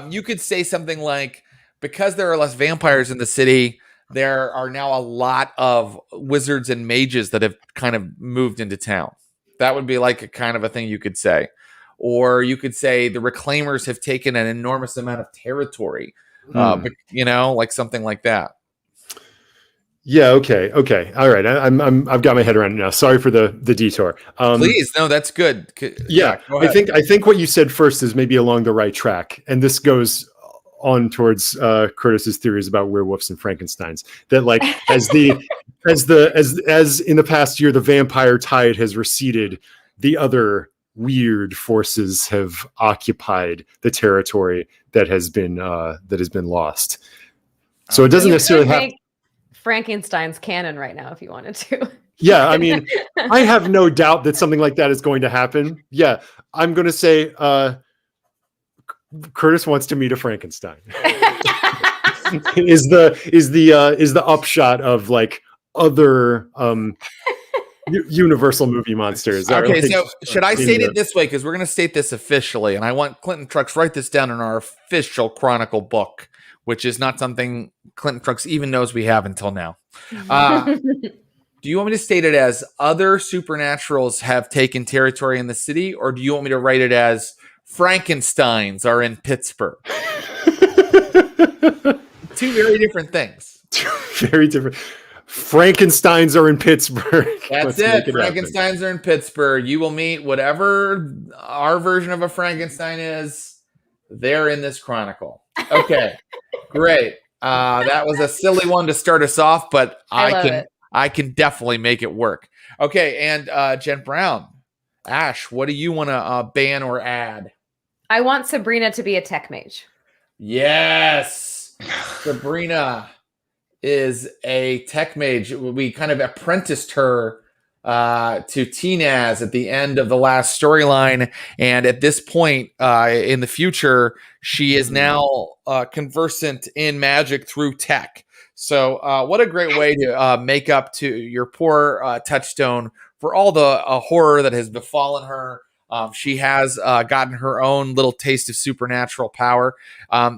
you could say something like, because there are less vampires in the city, there are now a lot of wizards and mages that have kind of moved into town. That would be like a kind of a thing you could say. Or you could say the Reclaimers have taken an enormous amount of territory, like something like that. Yeah. Okay. All right. I've got my head around it now. Sorry for the detour. Please, no, that's good. Yeah. Go ahead. I think what you said first is maybe along the right track, and this goes on towards Curtis's theories about werewolves and Frankensteins. That, like, as in the past year, the vampire tide has receded, the other weird forces have occupied the territory that has been lost. So it doesn't necessarily have. Frankenstein's canon right now, if you wanted to. Yeah, I mean, I have no doubt that something like that is going to happen. Yeah, I'm going to say Curtis wants to meet a Frankenstein. is the upshot of like other Universal movie monsters. Okay, so should I state it this way? Because we're going to state this officially, and I want Clinton Trucks write this down in our official Chronicle book, which is not something Clinton Trucks even knows we have until now. Do you want me to state it as other supernaturals have taken territory in the city, or do you want me to write it as Frankensteins are in Pittsburgh? Two very different things. Very different. Frankensteins are in Pittsburgh. That's it. Frankensteins are in Pittsburgh. You will meet whatever our version of a Frankenstein is. They're in this chronicle. Okay, great. That was a silly one to start us off, but I can definitely make it work. Okay, and Jen Brown, Ash, what do you want to ban or add? I want Sabrina to be a tech mage. Yes, Sabrina is a tech mage. We kind of apprenticed her to Tinaz at the end of the last storyline, and at this point in the future, she is now conversant in magic through tech. So what a great way to make up to your poor Touchstone for all the horror that has befallen her. She has gotten her own little taste of supernatural power.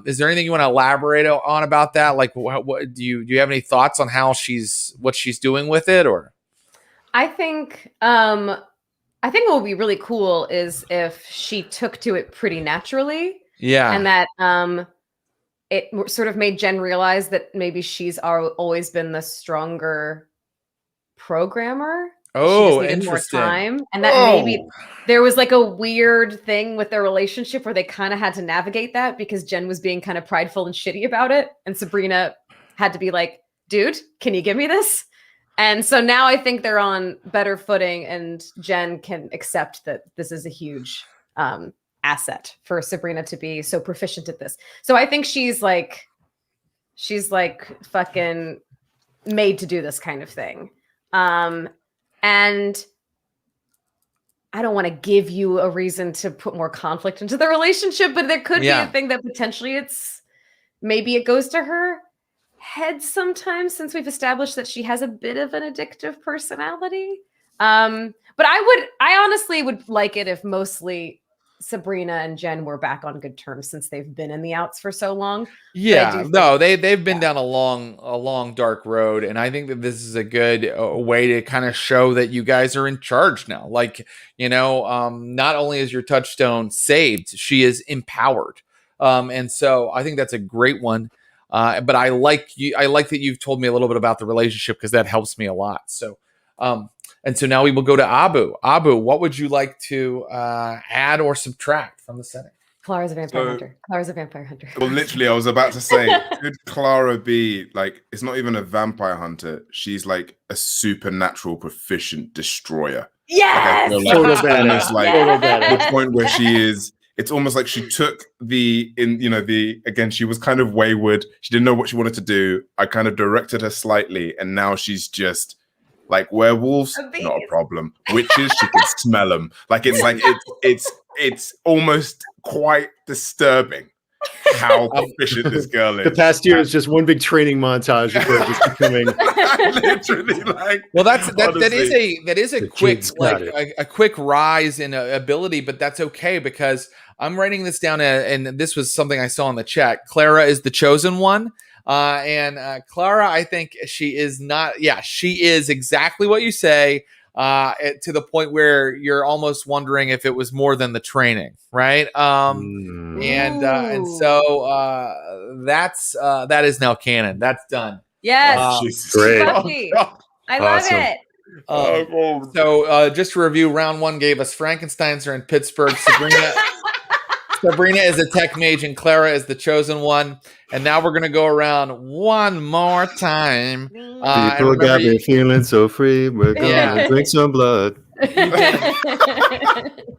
Is there anything you want to elaborate on about that? Like, what do you have any thoughts on what she's doing with it, or? I think what would be really cool is if she took to it pretty naturally. Yeah. And that it sort of made Jen realize that maybe she's always been the stronger programmer. Oh, interesting. More time, and that maybe there was like a weird thing with their relationship where they kind of had to navigate that because Jen was being kind of prideful and shitty about it. And Sabrina had to be like, dude, can you give me this? And so now I think they're on better footing, and Jen can accept that this is a huge asset for Sabrina to be so proficient at this. So I think she's like fucking made to do this kind of thing. And I don't want to give you a reason to put more conflict into the relationship, but there could be a thing that potentially maybe it goes to her head sometimes since we've established that she has a bit of an addictive personality. But I honestly would like it if mostly Sabrina and Jen were back on good terms since they've been in the outs for so long. Yeah, no, they've been down a long dark road, and I think that this is a good way to kind of show that you guys are in charge now. Like, not only is your touchstone saved, she is empowered, and so I think that's a great one. But I like that you've told me a little bit about the relationship because that helps me a lot. So, and so now we will go to Abu. Abu, what would you like to add or subtract from the setting? Clara's a vampire hunter. Clara's a vampire hunter. Well, literally, I was about to say, could Clara be like, it's not even a vampire hunter. She's like a supernatural proficient destroyer. Yes! Like, Total badass. The point where she is, it's almost like she took again, she was kind of wayward. She didn't know what she wanted to do. I kind of directed her slightly, and now she's just like werewolves, not a problem. Witches, she can smell them. Like it's almost quite disturbing how proficient this girl is. The past year is just one big training montage of her just becoming literally like. Well, that is a quick a quick rise in ability, but that's okay because I'm writing this down, and this was something I saw in the chat. Clara is the chosen one. And Clara, I think she is not. Yeah, she is exactly what you say. To the point where you're almost wondering if it was more than the training, right? And so that is now canon. That's done. Yes, great. I love it. So just to review, round one gave us Frankensteins are in Pittsburgh. Sabrina is a tech mage and Clara is the chosen one. And now we're going to go around one more time. People got me feeling so free. We're going to drink some blood.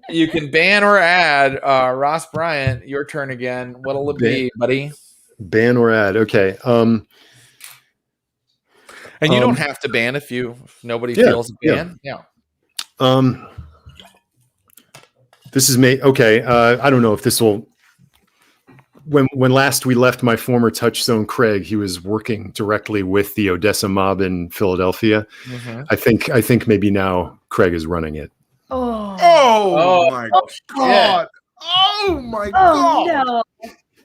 You can ban or add. Ross Bryant, your turn again. What'll it be, buddy? Ban or add. Okay. And you don't have to ban if nobody feels a ban. Yeah. This is me. Okay. I don't know if this will. When last we left my former touchstone, Craig, he was working directly with the Odessa mob in Philadelphia. Mm-hmm. I think maybe now Craig is running it. Oh my God! Oh my God! No.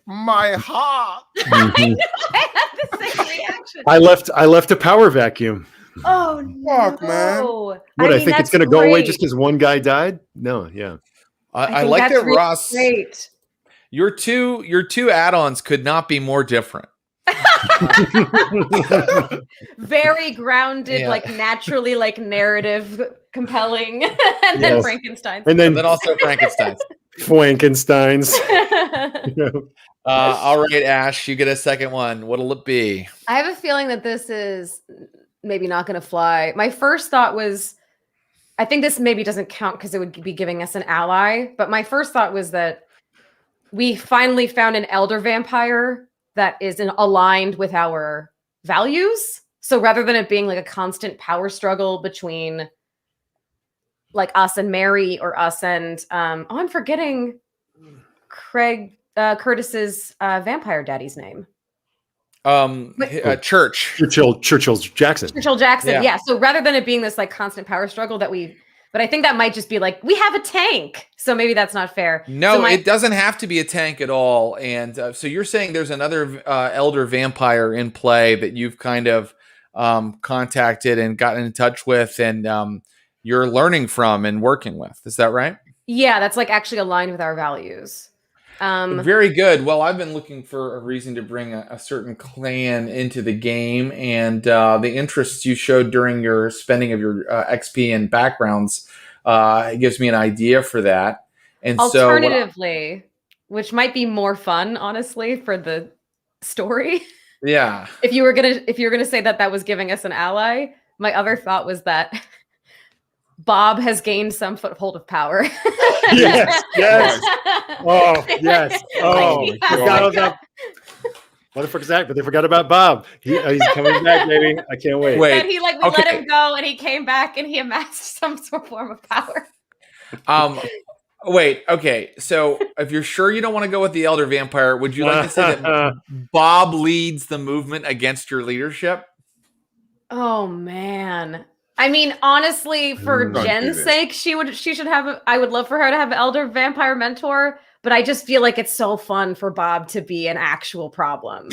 My heart. Mm-hmm. I had the same reaction. I left a power vacuum. Oh Fuck, man! What, I think it's going to go away just because one guy died? No, yeah. I like that, really Ross. Great. Your two add-ons could not be more different. Very grounded, like naturally, like narrative compelling, and then Frankenstein, and then also Frankenstein. Frankensteins. All right, Ash, you get a second one. What'll it be? I have a feeling that this is maybe not going to fly. My first thought was, I think this maybe doesn't count because it would be giving us an ally. But my first thought was that we finally found an elder vampire that is aligned with our values. So rather than it being like a constant power struggle between like us and Mary or us and I'm forgetting Curtis's vampire daddy's name. Churchill Jackson. Yeah. So rather than it being this like constant power struggle but I think that might just be like, we have a tank. So maybe that's not fair. No, it doesn't have to be a tank at all. And so you're saying there's another elder vampire in play that you've kind of contacted and gotten in touch with and you're learning from and working with. Is that right? Yeah, that's like actually aligned with our values. Very good. Well, I've been looking for a reason to bring a certain clan into the game, and the interests you showed during your spending of your XP and backgrounds gives me an idea for that. And alternatively, which might be more fun, honestly, for the story. Yeah. If you were gonna say that was giving us an ally, my other thought was that Bob has gained some foothold of power. Yes. Oh, yes. Oh, forgot about motherfuckers that, but they forgot about Bob. He's coming back, baby. I can't wait. And we let him go, and he came back, and he amassed some sort of form of power. Wait, okay. So if you're sure you don't want to go with the elder vampire, would you like to say that Bob leads the movement against your leadership? Oh man. I mean, honestly, for Don't do Jen's this. sake, she should have. I would love for her to have an elder vampire mentor, but I just feel like it's so fun for Bob to be an actual problem.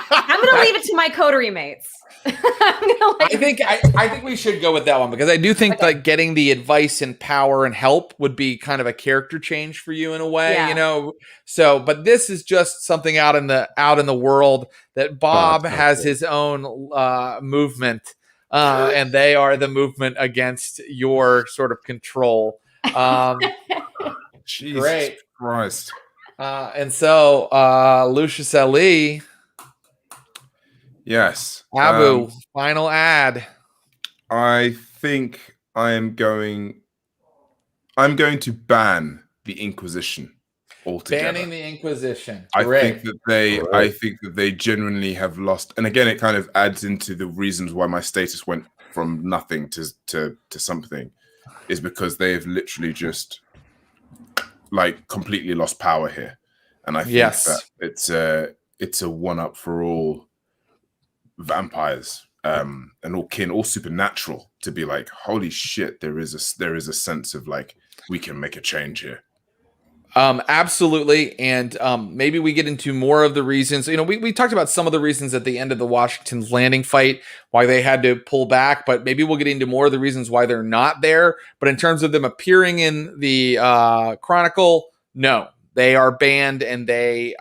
I'm gonna leave it to my coterie mates. I think we should go with that one because I do think Okay. like getting the advice and power and help would be kind of a character change for you in a way, Yeah. you know. So, but this is just something out in the world that Bob Bob's has helpful. his own movement, and they are the movement against your sort of control. Jesus Great. Christ. And so Lucius Ali, Yes. Abu, final ad. I think I'm going to ban the Inquisition altogether. Banning the Inquisition. I Great. think that they genuinely have lost, and again, it kind of adds into the reasons why my status went from nothing to something, is because they've literally just like completely lost power here, and I think that it's a one up for all vampires and all kin, all supernatural, to be like, holy shit, there is a sense of like we can make a change here. Absolutely. And maybe we get into more of the reasons. You know, we talked about some of the reasons at the end of the Washington's Landing fight, why they had to pull back, but maybe we'll get into more of the reasons why they're not there. But in terms of them appearing in the Chronicle, no, they are banned and they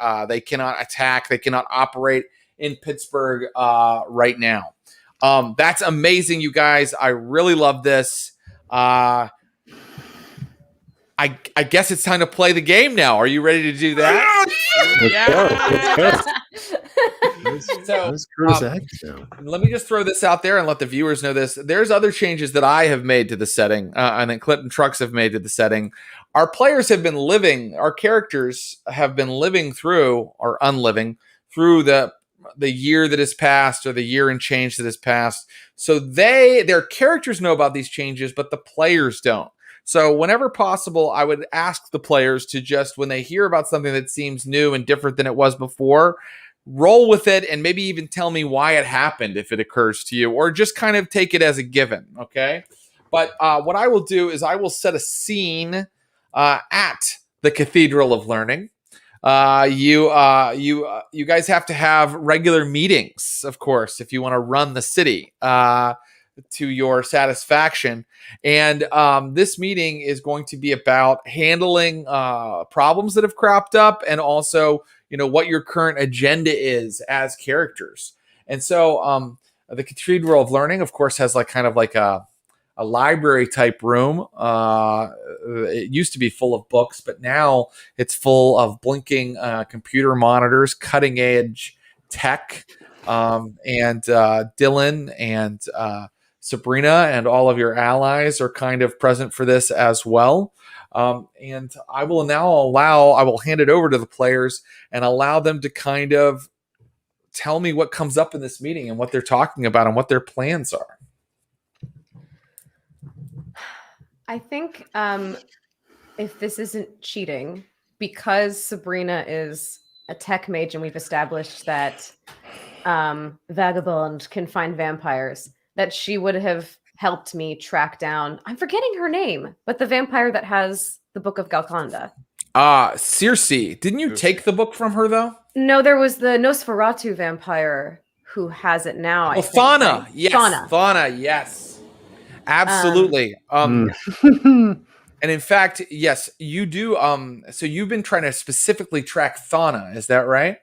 cannot attack. They cannot operate in Pittsburgh right now. That's amazing, you guys. I really love this. I guess it's time to play the game now. Are you ready to do that? Let's Curtis act now. Let me just throw this out there and let the viewers know this. There's other changes that I have made to the setting, and that Clint and Trucks have made to the setting. Our players have been living, our characters have been living through, or unliving, through the year that has passed, or the year and change that has passed. So their characters know about these changes, but the players don't. So whenever possible, I would ask the players to just, when they hear about something that seems new and different than it was before, roll with it and maybe even tell me why it happened if it occurs to you, or just kind of take it as a given, okay? But what I will do is I will set a scene at the Cathedral of Learning. You guys have to have regular meetings, of course, if you want to run the city to your satisfaction. And this meeting is going to be about handling problems that have cropped up, and also, you know, what your current agenda is as characters. And so the Cathedral of Learning, of course, has like kind of like a library type room. It used to be full of books, but now it's full of blinking computer monitors, cutting edge tech, and Dylan and Sabrina and all of your allies are kind of present for this as well. And I will hand it over to the players and allow them to kind of tell me what comes up in this meeting and what they're talking about and what their plans are. I think if this isn't cheating, because Sabrina is a tech mage and we've established that Vagabond can find vampires, that she would have helped me track down, I'm forgetting her name, but the vampire that has the Book of Galconda. Circe. Didn't you take the book from her, though? No, there was the Nosferatu vampire who has it now. I think, Fauna. right? Yes. Fauna. Yes. Absolutely. And in fact, yes, you do. So you've been trying to specifically track Fauna. Is that right?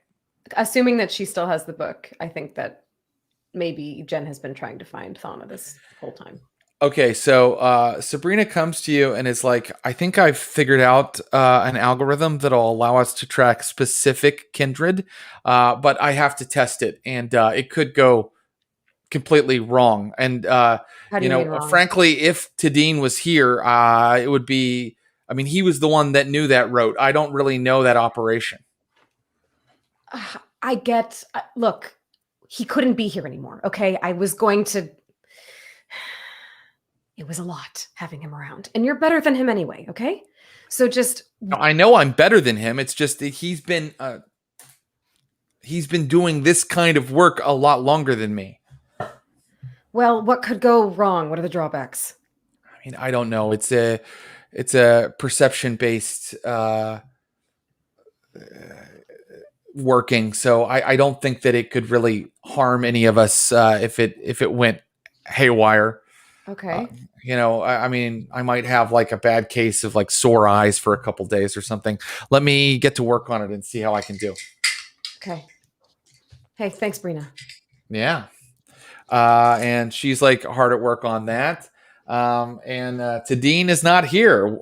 Assuming that she still has the book, I think that maybe Jen has been trying to find Fauna this whole time. Okay, so Sabrina comes to you and is like, I think I've figured out an algorithm that'll allow us to track specific kindred, but I have to test it, and it could go completely wrong. And, frankly, if Tadine was here, it would be, I mean, he was the one that knew that route. I don't really know that operation. Look, he couldn't be here anymore, okay? I was going to... it was a lot having him around. And you're better than him anyway, okay? So just I know I'm better than him. It's just that he's been doing this kind of work a lot longer than me. well, what could go wrong? What are the drawbacks? I mean, I don't know. It's a perception based working, so I don't think that it could really harm any of us if it went haywire. Okay. I mean, I might have like a bad case of like sore eyes for a couple days or something. Let me get to work on it and see how I can do. Okay. Hey, thanks, Brina. Yeah. And she's like hard at work on that. And Tadine is not here.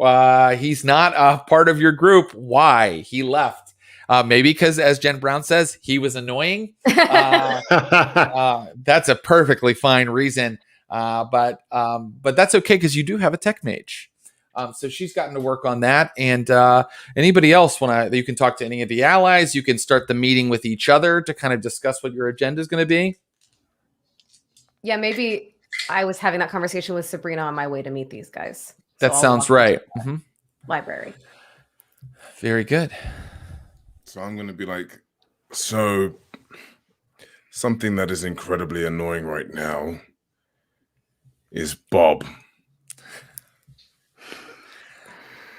He's not a part of your group. Why? He left. Maybe because, as Jen Brown says, he was annoying. That's a perfectly fine reason. But that's okay because you do have a tech mage. So she's gotten to work on that. And anybody else you can talk to any of the allies. You can start the meeting with each other to kind of discuss what your agenda is going to be. Yeah, maybe I was having that conversation with Sabrina on my way to meet these guys. That sounds right. Mm-hmm. Library. Very good. So I'm going to be like, so something that is incredibly annoying right now is Bob.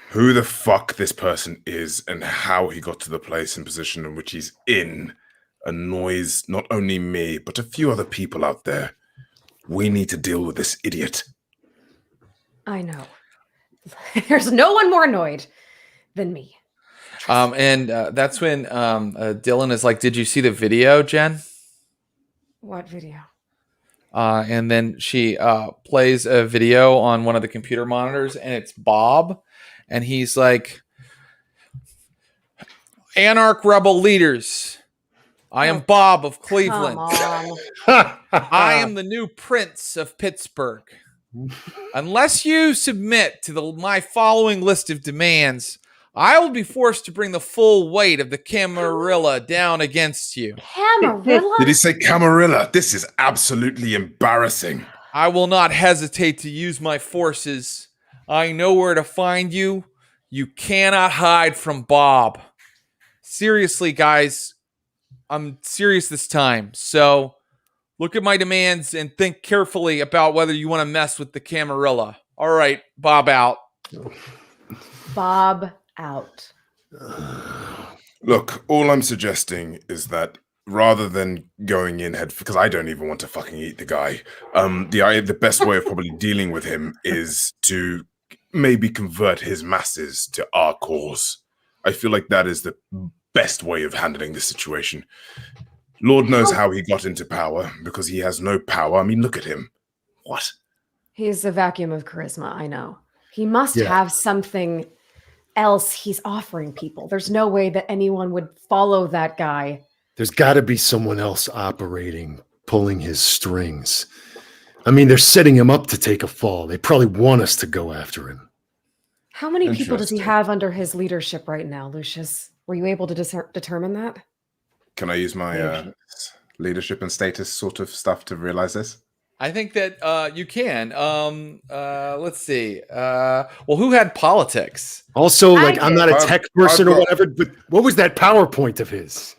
Who the fuck this person is and how he got to the place and position in which he's in annoys not only me, but a few other people out there. We need to deal with this idiot. I know. There's no one more annoyed than me. And that's when Dylan is like, "Did you see the video, Jen?" What video? And then she plays a video on one of the computer monitors, and it's Bob, and he's like, "Anarch rebel leaders, I am Bob of Cleveland. I am the new prince of Pittsburgh. Unless you submit to my following list of demands, I will be forced to bring the full weight of the Camarilla down against you." Camarilla? Did he say Camarilla? This is absolutely embarrassing. "I will not hesitate to use my forces. I know where to find you. You cannot hide from Bob." Seriously, guys, I'm serious this time. So look at my demands and think carefully about whether you want to mess with the Camarilla. All right, Bob out. Bob out. Look, all I'm suggesting is that rather than going in head, because I don't even want to fucking eat the guy, the best way of probably dealing with him is to maybe convert his masses to our cause. I feel like that is the best way of handling this situation. Lord knows how he got into power, because he has no power. I mean, look at him. What? He's a vacuum of charisma, I know. He must have something else he's offering people. There's no way that anyone would follow that guy. There's got to be someone else operating, pulling his strings. I mean, they're setting him up to take a fall. They probably want us to go after him. How many people does he have under his leadership right now, Lucius? Were you able to determine that? Can I use my leadership and status sort of stuff to realize this? I think that you can. Let's see. Well, who had politics? Also, like, I'm not a tech person or whatever, but what was that PowerPoint of his?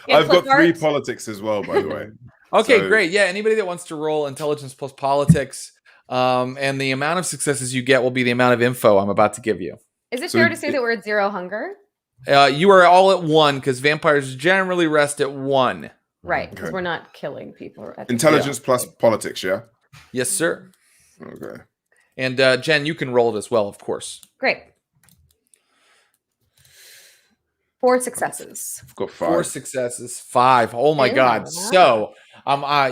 I've got 3 politics as well, by the way. Okay, great. Yeah, anybody that wants to roll intelligence plus politics, and the amount of successes you get will be the amount of info I'm about to give you. Is it fair to say that we're at 0 hunger? You are all at 1 because vampires generally rest at 1. Right, because we're not killing people. Intelligence plus politics, yeah? Yes, sir. Okay. And Jen, you can roll it as well, of course. Great. 4 successes. I've got 5. 4 successes, 5. Oh my God. So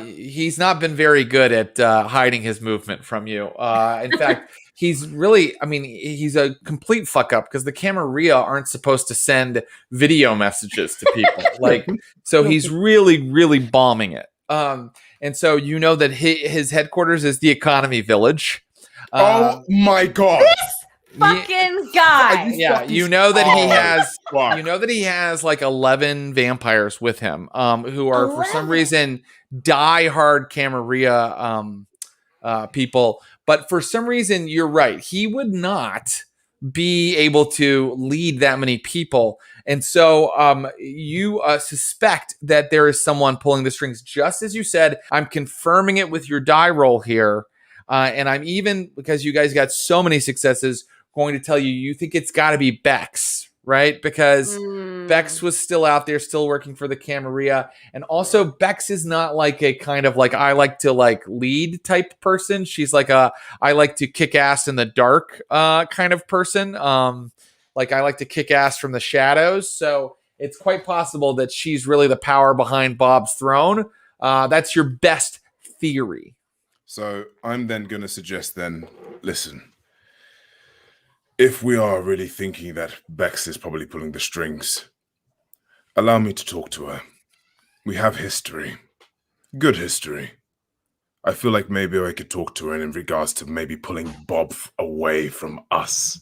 he's not been very good at hiding his movement from you. In fact, he's a complete fuck up because the Camarilla aren't supposed to send video messages to people. So he's really, really bombing it. And so you know that his headquarters is the Economy Village. Oh my God. Fucking guy. Yeah, you know that he has like 11 vampires with him, who are 11? For some reason die-hard Camarilla people. But for some reason, you're right. He would not be able to lead that many people. And so you suspect that there is someone pulling the strings, just as you said. I'm confirming it with your die roll here. And I'm even, because you guys got so many successes, going to tell you think it's got to be Bex, right? Because Bex was still out there, still working for the Camarilla. And also Bex is not like a kind of like, I like to like lead type person. She's like I like to kick ass in the dark kind of person. Like I like to kick ass from the shadows. So it's quite possible that she's really the power behind Bob's throne. That's your best theory. So I'm then going to suggest then, listen, if we are really thinking that Bex is probably pulling the strings, allow me to talk to her. We have history. Good history. I feel like maybe I could talk to her in regards to maybe pulling Bob away from us.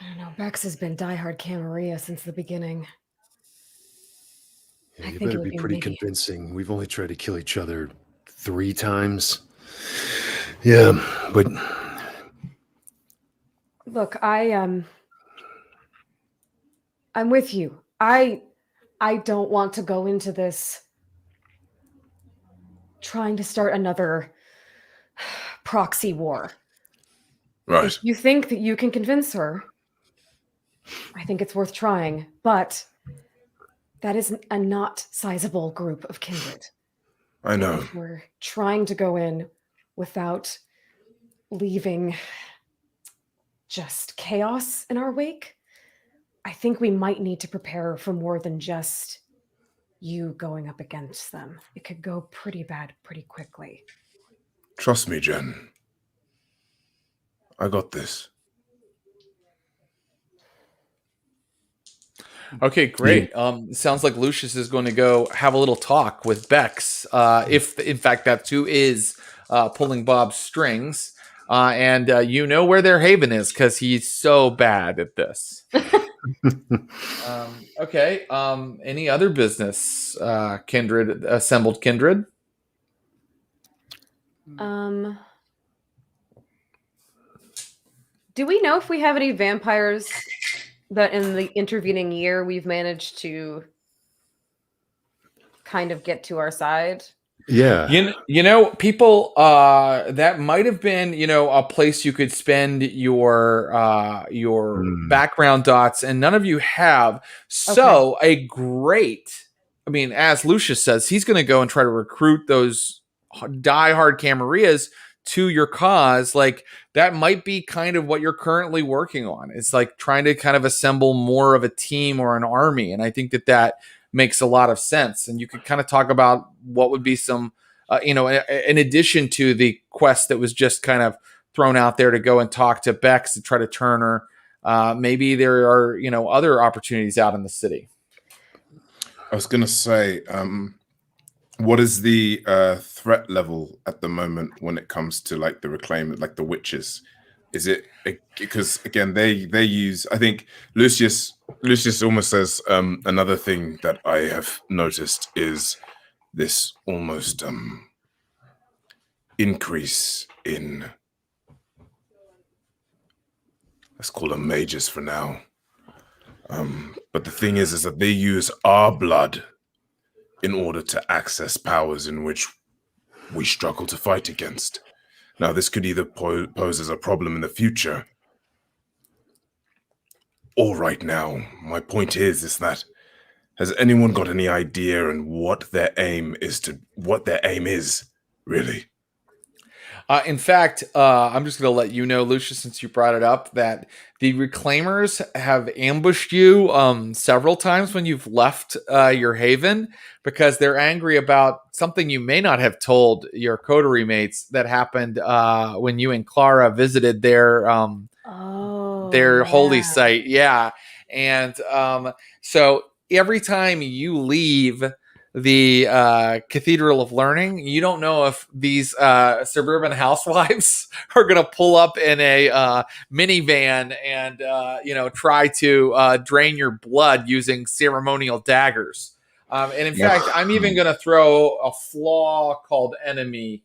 I don't know. Bex has been diehard Camarilla since the beginning. Yeah, I you think better it would be be pretty maybe. convincing. We've only tried to kill each other 3 times. Yeah, but Look, I'm with you. I don't want to go into this trying to start another proxy war. Right. If you think that you can convince her, I think it's worth trying, but that is a not sizable group of kindred. I know. If we're trying to go in without leaving just chaos in our wake, I think we might need to prepare for more than just you going up against them. It could go pretty bad pretty quickly. Trust me, Jen. I got this. Okay, great. Sounds like Lucius is going to go have a little talk with Bex, if in fact that's who is pulling Bob's strings. And you know where their haven is because he's so bad at this. Okay. Any other business, kindred, assembled kindred? Do we know if we have any vampires that in the intervening year we've managed to kind of get to our side? yeah. You know, people, that might have been, a place you could spend your background dots, and none of you have. So I mean, as Lucius says, he's going to go and try to recruit those diehard Camarillas to your cause. Like that might be kind of what you're currently working on. It's like trying to kind of assemble more of a team or an army. And I think that makes a lot of sense. And you could kind of talk about what would be some, in addition to the quest that was just kind of thrown out there to go and talk to Bex to try to turn her. Maybe there are, other opportunities out in the city. I was going to say, what is the threat level at the moment when it comes to like the reclaim, like the witches? Is it because again they use? I think Lucius almost says another thing that I have noticed is this almost increase in, let's call them mages for now. But the thing is that they use our blood in order to access powers in which we struggle to fight against. Now, this could either pose as a problem in the future, or right now. My point is that has anyone got any idea on what their aim is, really? In fact, I'm just going to let you know, Lucius, since you brought it up, that the Reclaimers have ambushed you several times when you've left your haven because they're angry about something you may not have told your coterie mates that happened when you and Clara visited their holy site. Yeah. And so every time you leave the Cathedral of Learning, you don't know if these suburban housewives are going to pull up in a minivan and try to drain your blood using ceremonial daggers. And in fact, I'm even going to throw a flaw called enemy,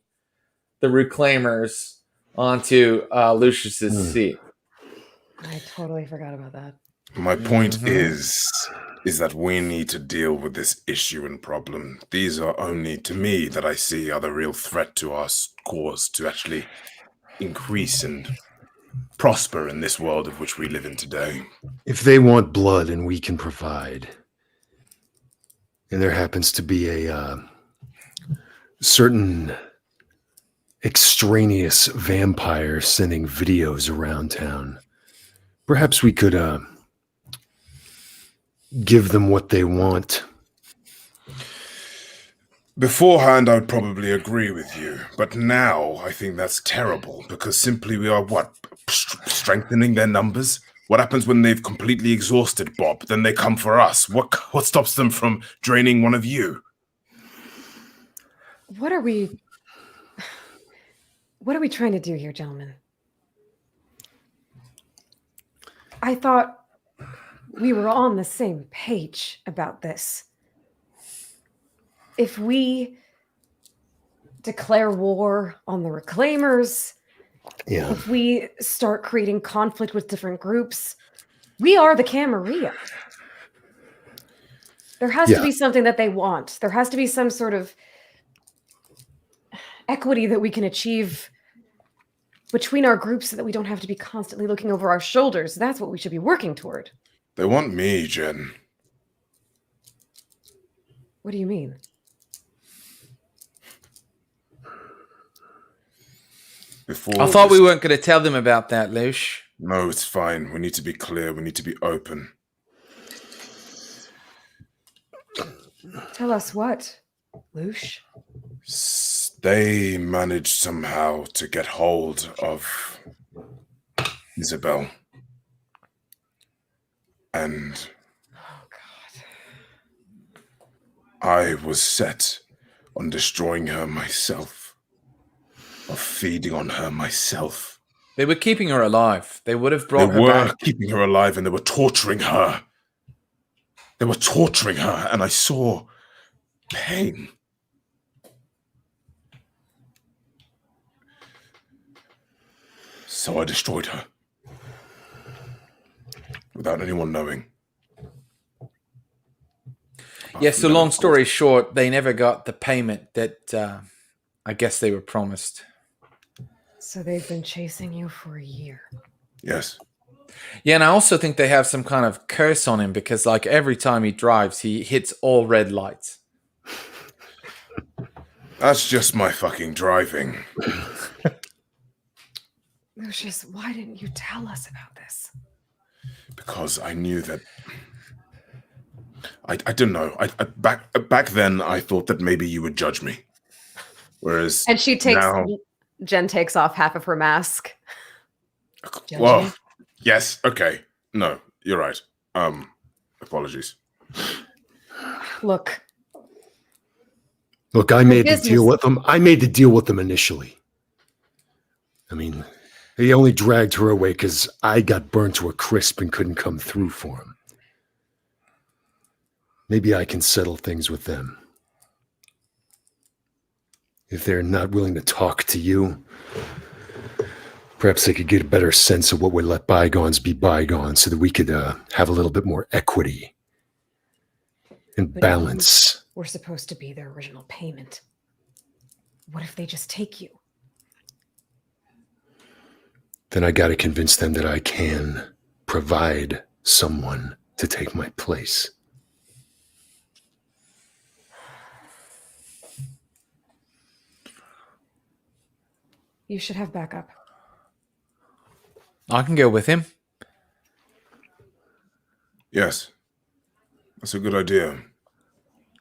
the Reclaimers, onto Lucius's seat. I totally forgot about that. My point is that we need to deal with this issue and problem. These are only, to me, that I see are the real threat to our cause to actually increase and prosper in this world of which we live in today. If they want blood and we can provide, and there happens to be a certain extraneous vampire sending videos around town, perhaps we could give them what they want. Beforehand, I'd probably agree with you, but now I think that's terrible because simply we are strengthening their numbers. What happens when they've completely exhausted Bob? Then they come for us. What stops them from draining one of you? What are we trying to do here, gentlemen? I thought we were on the same page about this. If we declare war on the Reclaimers, if we start creating conflict with different groups, we are the Camarilla. There has to be something that they want. There has to be some sort of equity that we can achieve between our groups so that we don't have to be constantly looking over our shoulders. That's what we should be working toward. They want me, Jen. What do you mean? I thought we weren't going to tell them about that, Lush. No, it's fine. We need to be clear. We need to be open. Tell us what, Lush? They managed somehow to get hold of Isabel. And I was set on destroying her myself, of feeding on her myself. They were keeping her alive. They would have brought her back. They were keeping her alive and they were torturing her. They were torturing her and I saw pain. So I destroyed her. Without anyone knowing. Yes, so long story short, they never got the payment that I guess they were promised. So they've been chasing you for a year. Yes. Yeah, and I also think they have some kind of curse on him because, like, every time he drives, he hits all red lights. That's just my fucking driving. Lucius, why didn't you tell us about this? Because I knew that... I don't know. Back then, I thought that maybe you would judge me. Whereas and now... Jen takes off half of her mask. Well, yes, okay. No, you're right. Apologies. Look, I made the deal with them. I made the deal with them initially. I mean, they only dragged her away because I got burned to a crisp and couldn't come through for them. Maybe I can settle things with them. If they're not willing to talk to you, perhaps they could get a better sense of what would let bygones be bygones so that we could have a little bit more equity and balance. We're supposed to be their original payment. What if they just take you? Then I got to convince them that I can provide someone to take my place. You should have backup. I can go with him. Yes. That's a good idea.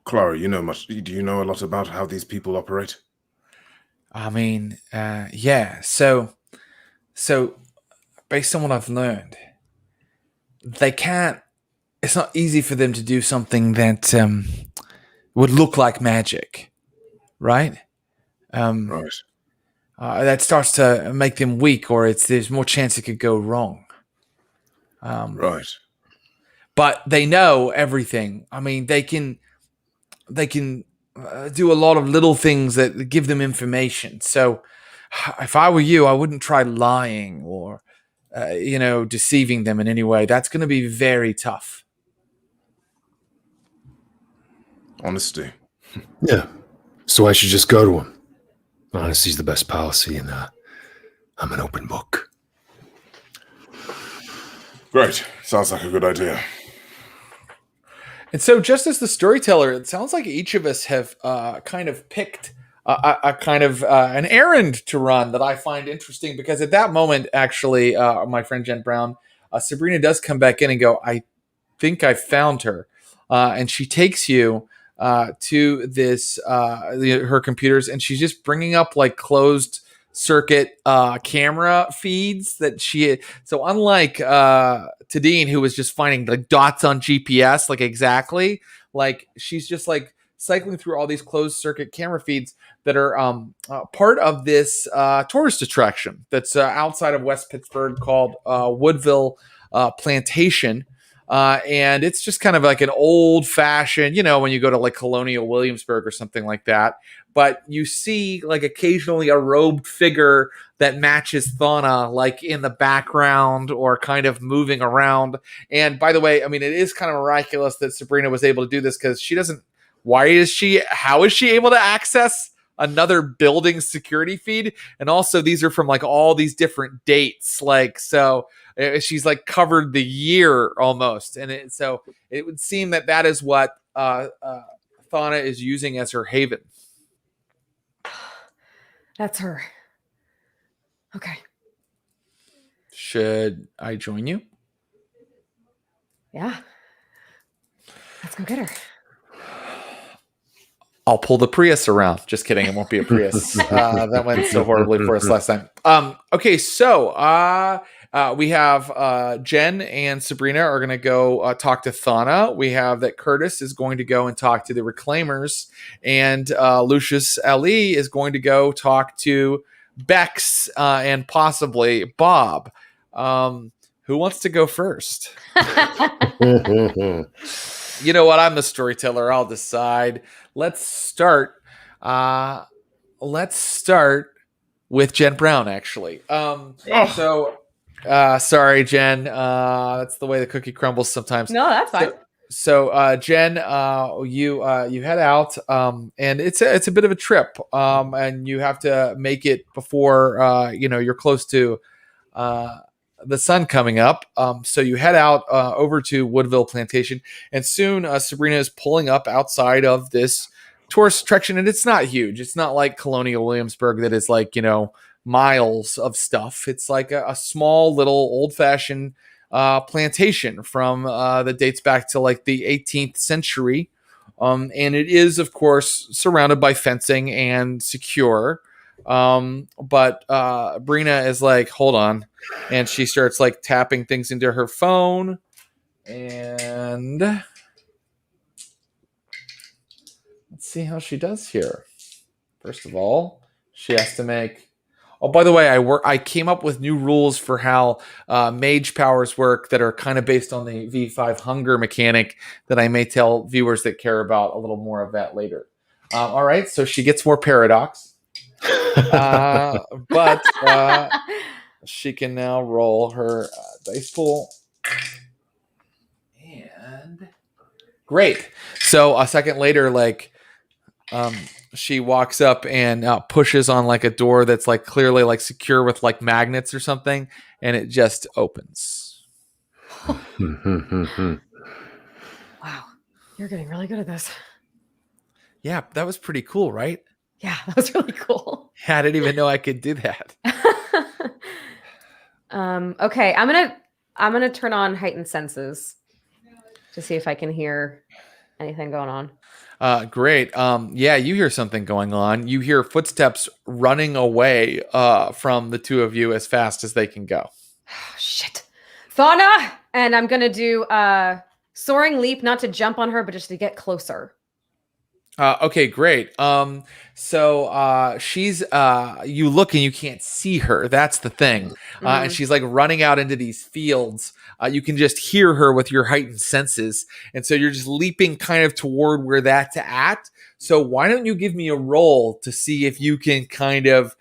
Clara, you know much. Do you know a lot about how these people operate? I mean, yeah. So based on what I've learned, they can't. It's not easy for them to do something that would look like magic, right? Right. That starts to make them weak, or there's more chance it could go wrong. Right. But they know everything. I mean, they can they can do a lot of little things that give them information. So if I were you, I wouldn't try lying or, deceiving them in any way. That's going to be very tough. Honesty. Yeah. So I should just go to him. Honesty's the best policy, and I'm an open book. Great. Sounds like a good idea. And so, just as the storyteller, it sounds like each of us have kind of picked an errand to run that I find interesting, because at that moment, actually, my friend Jen Brown, Sabrina does come back in and go, I think I found her. And she takes you to this, her computers, and she's just bringing up like closed circuit camera feeds that she. So unlike Tadine, who was just finding the dots on GPS, like exactly, like she's just like cycling through all these closed circuit camera feeds that are part of this tourist attraction that's outside of West Pittsburgh called Woodville Plantation. And it's just kind of like an old fashioned, when you go to like Colonial Williamsburg or something like that. But you see like occasionally a robed figure that matches Thana, like in the background or kind of moving around. And by the way, I mean, it is kind of miraculous that Sabrina was able to do this, because how is she able to access another building security feed? And also these are from like all these different dates. Like, so she's like covered the year almost. And so it would seem that is what Thana is using as her haven. That's her. Okay. Should I join you? Yeah. Let's go get her. I'll pull the Prius around. Just kidding. It won't be a Prius. That went so horribly for us last time. Okay, so we have Jen and Sabrina are going to go talk to Thana. We have that Curtis is going to go and talk to the Reclaimers. And Lucius Ali is going to go talk to Bex and possibly Bob. Who wants to go first? You know what? I'm the storyteller. I'll decide. Let's start with Jen Brown, actually. So sorry, Jen. That's the way the cookie crumbles sometimes. No, that's fine. So Jen, you head out, and it's a bit of a trip, and you have to make it before you're close to the sun coming up. So you head out over to Woodville Plantation, and soon Sabrina is pulling up outside of this tourist attraction, and it's not huge. It's not like Colonial Williamsburg that is like, miles of stuff. It's like a small little old-fashioned plantation from that dates back to like the 18th century. And it is, of course, surrounded by fencing and secure. But Brina is like, hold on. And she starts like tapping things into her phone. And let's see how she does here. First of all, she has to make... Oh, by the way, I came up with new rules for how mage powers work that are kind of based on the V5 hunger mechanic that I may tell viewers that care about a little more of that later. All right, so she gets more paradox. But she can now roll her dice pool. And great. So a second later, like... she walks up and pushes on like a door that's like clearly like secure with like magnets or something, and it just opens. Wow, you're getting really good at this. Yeah, that was pretty cool, right? Yeah, that was really cool. I didn't even know I could do that. Okay, I'm gonna turn on heightened senses to see if I can hear anything going on. Great. Yeah, you hear something going on. You hear footsteps running away from the two of you as fast as they can go. Oh, shit. Thana! And I'm going to do soaring leap, not to jump on her, but just to get closer. Okay, great. So she's you look and you can't see her. That's the thing. And she's like running out into these fields. You can just hear her with your heightened senses, and so you're just leaping kind of toward where that's at. So why don't you give me a roll to see if you can kind of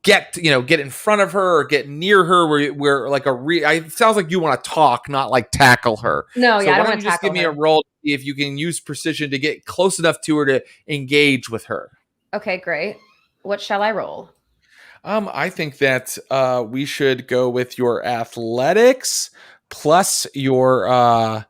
get in front of her or get near her where like it sounds like you want to talk, not like tackle her. No, So yeah, I why don't don't want you to just give tackle me a her. roll to see if you can use precision to get close enough to her to engage with her. Okay, great. What shall I roll? I think that we should go with your athletics plus your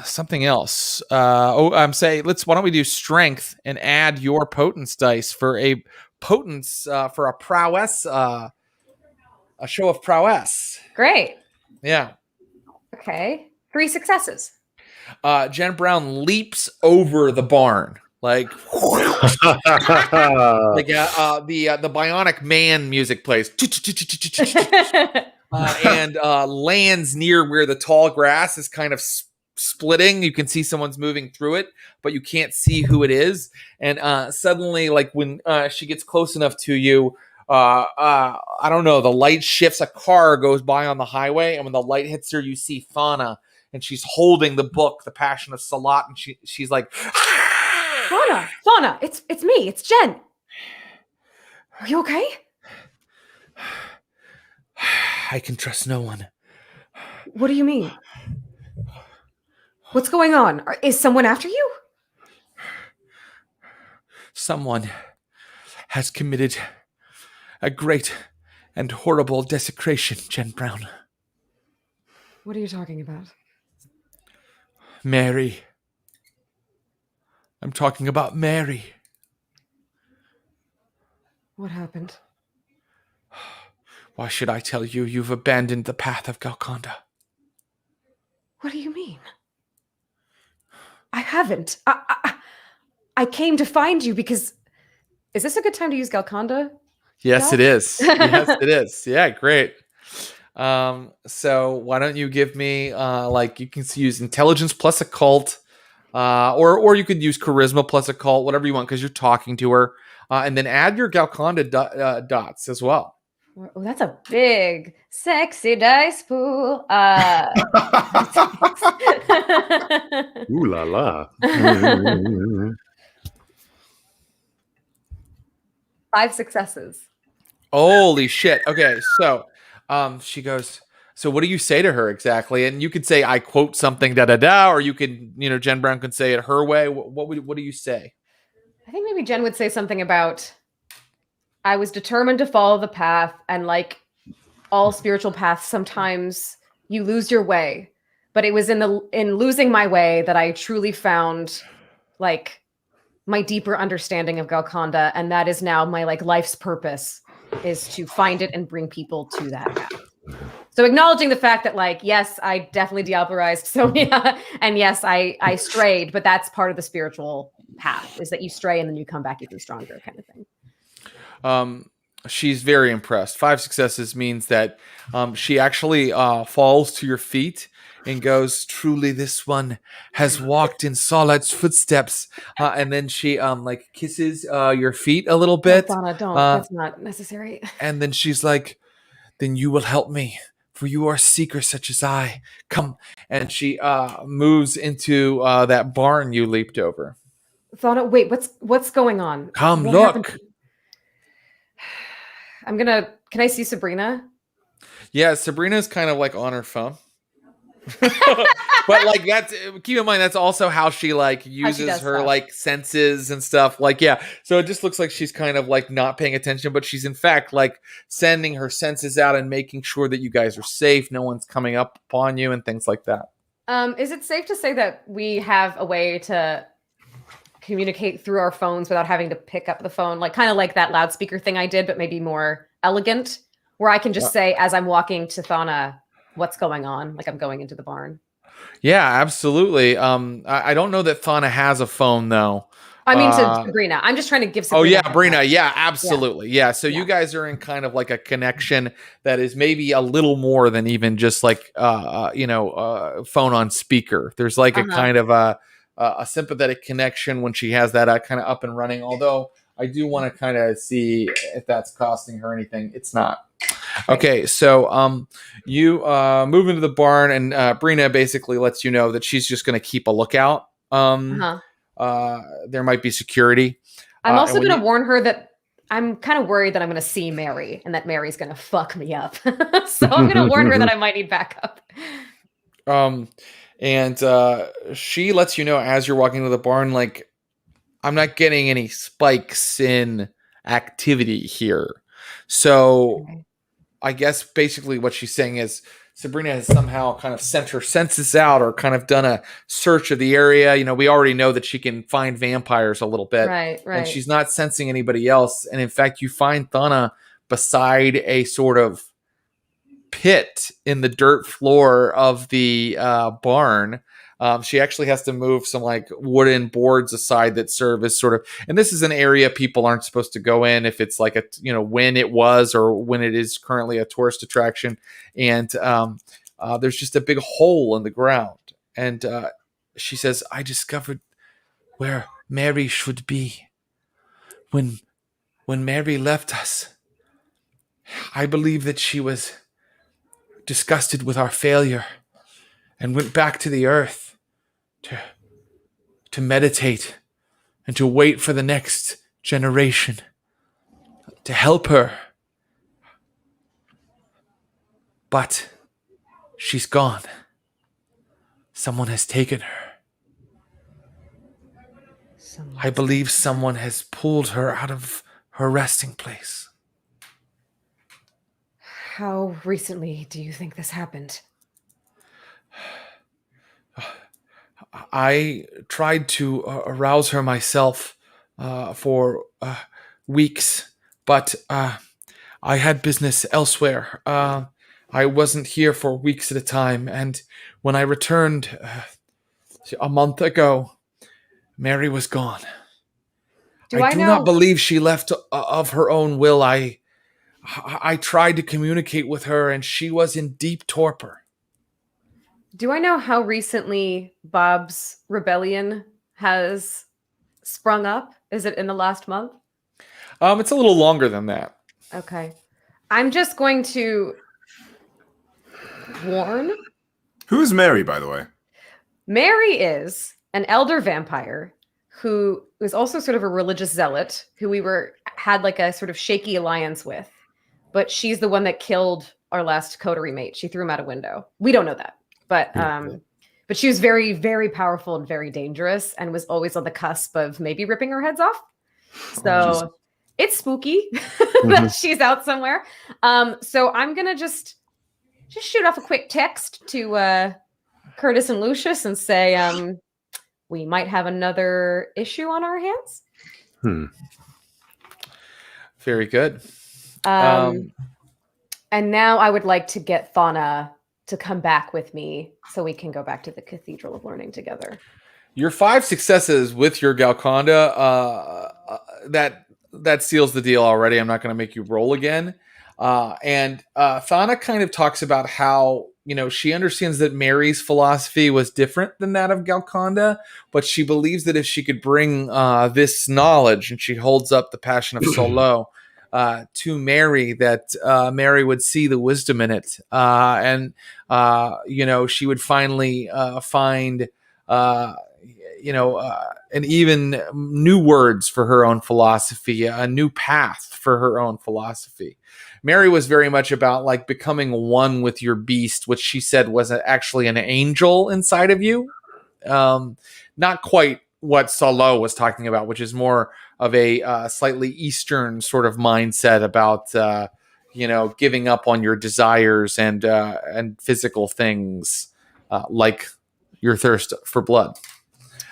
something else. I'm saying why don't we do strength and add your potence dice for a potence for a prowess a show of prowess. Great. Yeah. Okay. 3 successes. Jen Brown leaps over the barn like the Bionic Man music plays and lands near where the tall grass is kind of splitting. You can see someone's moving through it, but you can't see who it is. And suddenly, like when she gets close enough to you, I don't know, the light shifts. A car goes by on the highway, and when the light hits her, you see Fauna, and she's holding the book, The Passion of Salat, and she's like, Fauna, it's me, it's Jen. Are you okay? I can trust no one. What do you mean? What's going on? Is someone after you? Someone has committed a great and horrible desecration, Jen Brown. What are you talking about? Mary. I'm talking about Mary. What happened? Why should I tell you? You've abandoned the path of Galconda. What do you mean? I haven't. I came to find you because... Is this a good time to use Galconda? Yes, it is. Yes, it is. Yeah, great. So why don't you give me you can use intelligence plus occult, or you could use charisma plus occult, whatever you want, because you're talking to her, and then add your Galconda dots as well. Oh, that's a big, sexy dice pool. Ooh la la. 5 successes. Holy shit. Okay, so she goes, so what do you say to her exactly? And you could say, I quote something, or you could, Jen Brown could say it her way. What do you say? I think maybe Jen would say something about, I was determined to follow the path, and like all spiritual paths, sometimes you lose your way. But it was in losing my way that I truly found like my deeper understanding of Galconda, and that is now my life's purpose, is to find it and bring people to that path. So acknowledging the fact that yes, I definitely diablerized Sonia, and yes, I strayed, but that's part of the spiritual path, is that you stray and then you come back even stronger, kind of thing. She's very impressed. 5 successes means that she actually falls to your feet and goes, truly this one has walked in Salad's footsteps. And then she kisses your feet a little bit. No, Donna, don't. That's not necessary. And then she's like, then you will help me, for you are a seeker such as I. Come. And she moves into that barn you leaped over. Thought, wait, what's going on? Come, what look. Happened? Can I see Sabrina? Yeah, Sabrina's kind of on her phone. But that's, keep in mind, that's also how she uses her stuff. Senses and stuff. So it just looks like she's kind of not paying attention, but she's in fact sending her senses out and making sure that you guys are safe, no one's coming up upon you and things like that. Is it safe to say that we have a way to communicate through our phones without having to pick up the phone, kind of like that loudspeaker thing I did, but maybe more elegant, where I can just say, as I'm walking to Thana, what's going on? I'm going into the barn. Yeah, absolutely. I don't know that Thana has a phone though. I mean, to Sabrina. I'm just trying to give Sabrina. Oh yeah, Brina. Yeah, absolutely. Yeah. So you guys are in kind of a connection that is maybe a little more than even just phone on speaker. There's a kind of a sympathetic connection when she has that kind of up and running. Although I do want to kind of see if that's costing her anything. It's not. Okay, so you move into the barn, and Brina basically lets you know that she's just going to keep a lookout. There might be security. I'm also going to warn her that I'm kind of worried that I'm going to see Mary and that Mary's going to fuck me up. So I'm going to warn her that I might need backup. And she lets you know as you're walking to the barn, like, I'm not getting any spikes in activity here. So I guess basically what she's saying is Sabrina has somehow kind of sent her senses out or kind of done a search of the area. You know, we already know that she can find vampires a little bit. Right. And she's not sensing anybody else. And in fact, you find Thana beside a sort of pit in the dirt floor of the barn. She actually has to move some like wooden boards aside that serve as sort of, and this is an area people aren't supposed to go in if it's like when it was or when it is currently a tourist attraction. And there's just a big hole in the ground. And she says, I discovered where Mary should be. When Mary left us, I believe that she was disgusted with our failure and went back to the earth to meditate and to wait for the next generation to help her. But she's gone. Someone has taken her. I believe someone has pulled her out of her resting place. How recently do you think this happened? I tried to arouse her myself for weeks, but I had business elsewhere. I wasn't here for weeks at a time, and when I returned a month ago, Mary was gone. I do not believe she left of her own will. I tried to communicate with her, and she was in deep torpor. Do I know how recently Bob's rebellion has sprung up? Is it in the last month? It's a little longer than that. Okay. I'm just going to warn. Who is Mary, by the way? Mary is an elder vampire who is also sort of a religious zealot who we had like a sort of shaky alliance with. But she's the one that killed our last coterie mate. She threw him out a window. We don't know that. But she was very, very powerful and very dangerous and was always on the cusp of maybe ripping her heads off. So it's spooky that she's out somewhere. So I'm going to just shoot off a quick text to Curtis and Lucius and say we might have another issue on our hands. Very good. And now I would like to get Thana to come back with me so we can go back to the Cathedral of Learning together. Your 5 successes with your Galconda, that seals the deal already. I'm not going to make you roll again. And Thana kind of talks about how, she understands that Mary's philosophy was different than that of Galconda, but she believes that if she could bring this knowledge, and she holds up the Passion of Solo, to Mary, that Mary would see the wisdom in it. And she would finally find, and even new words for her own philosophy, a new path for her own philosophy. Mary was very much about like becoming one with your beast, which she said was actually an angel inside of you. Not quite what Salo was talking about, which is more of a slightly Eastern sort of mindset about, giving up on your desires and physical things, like your thirst for blood.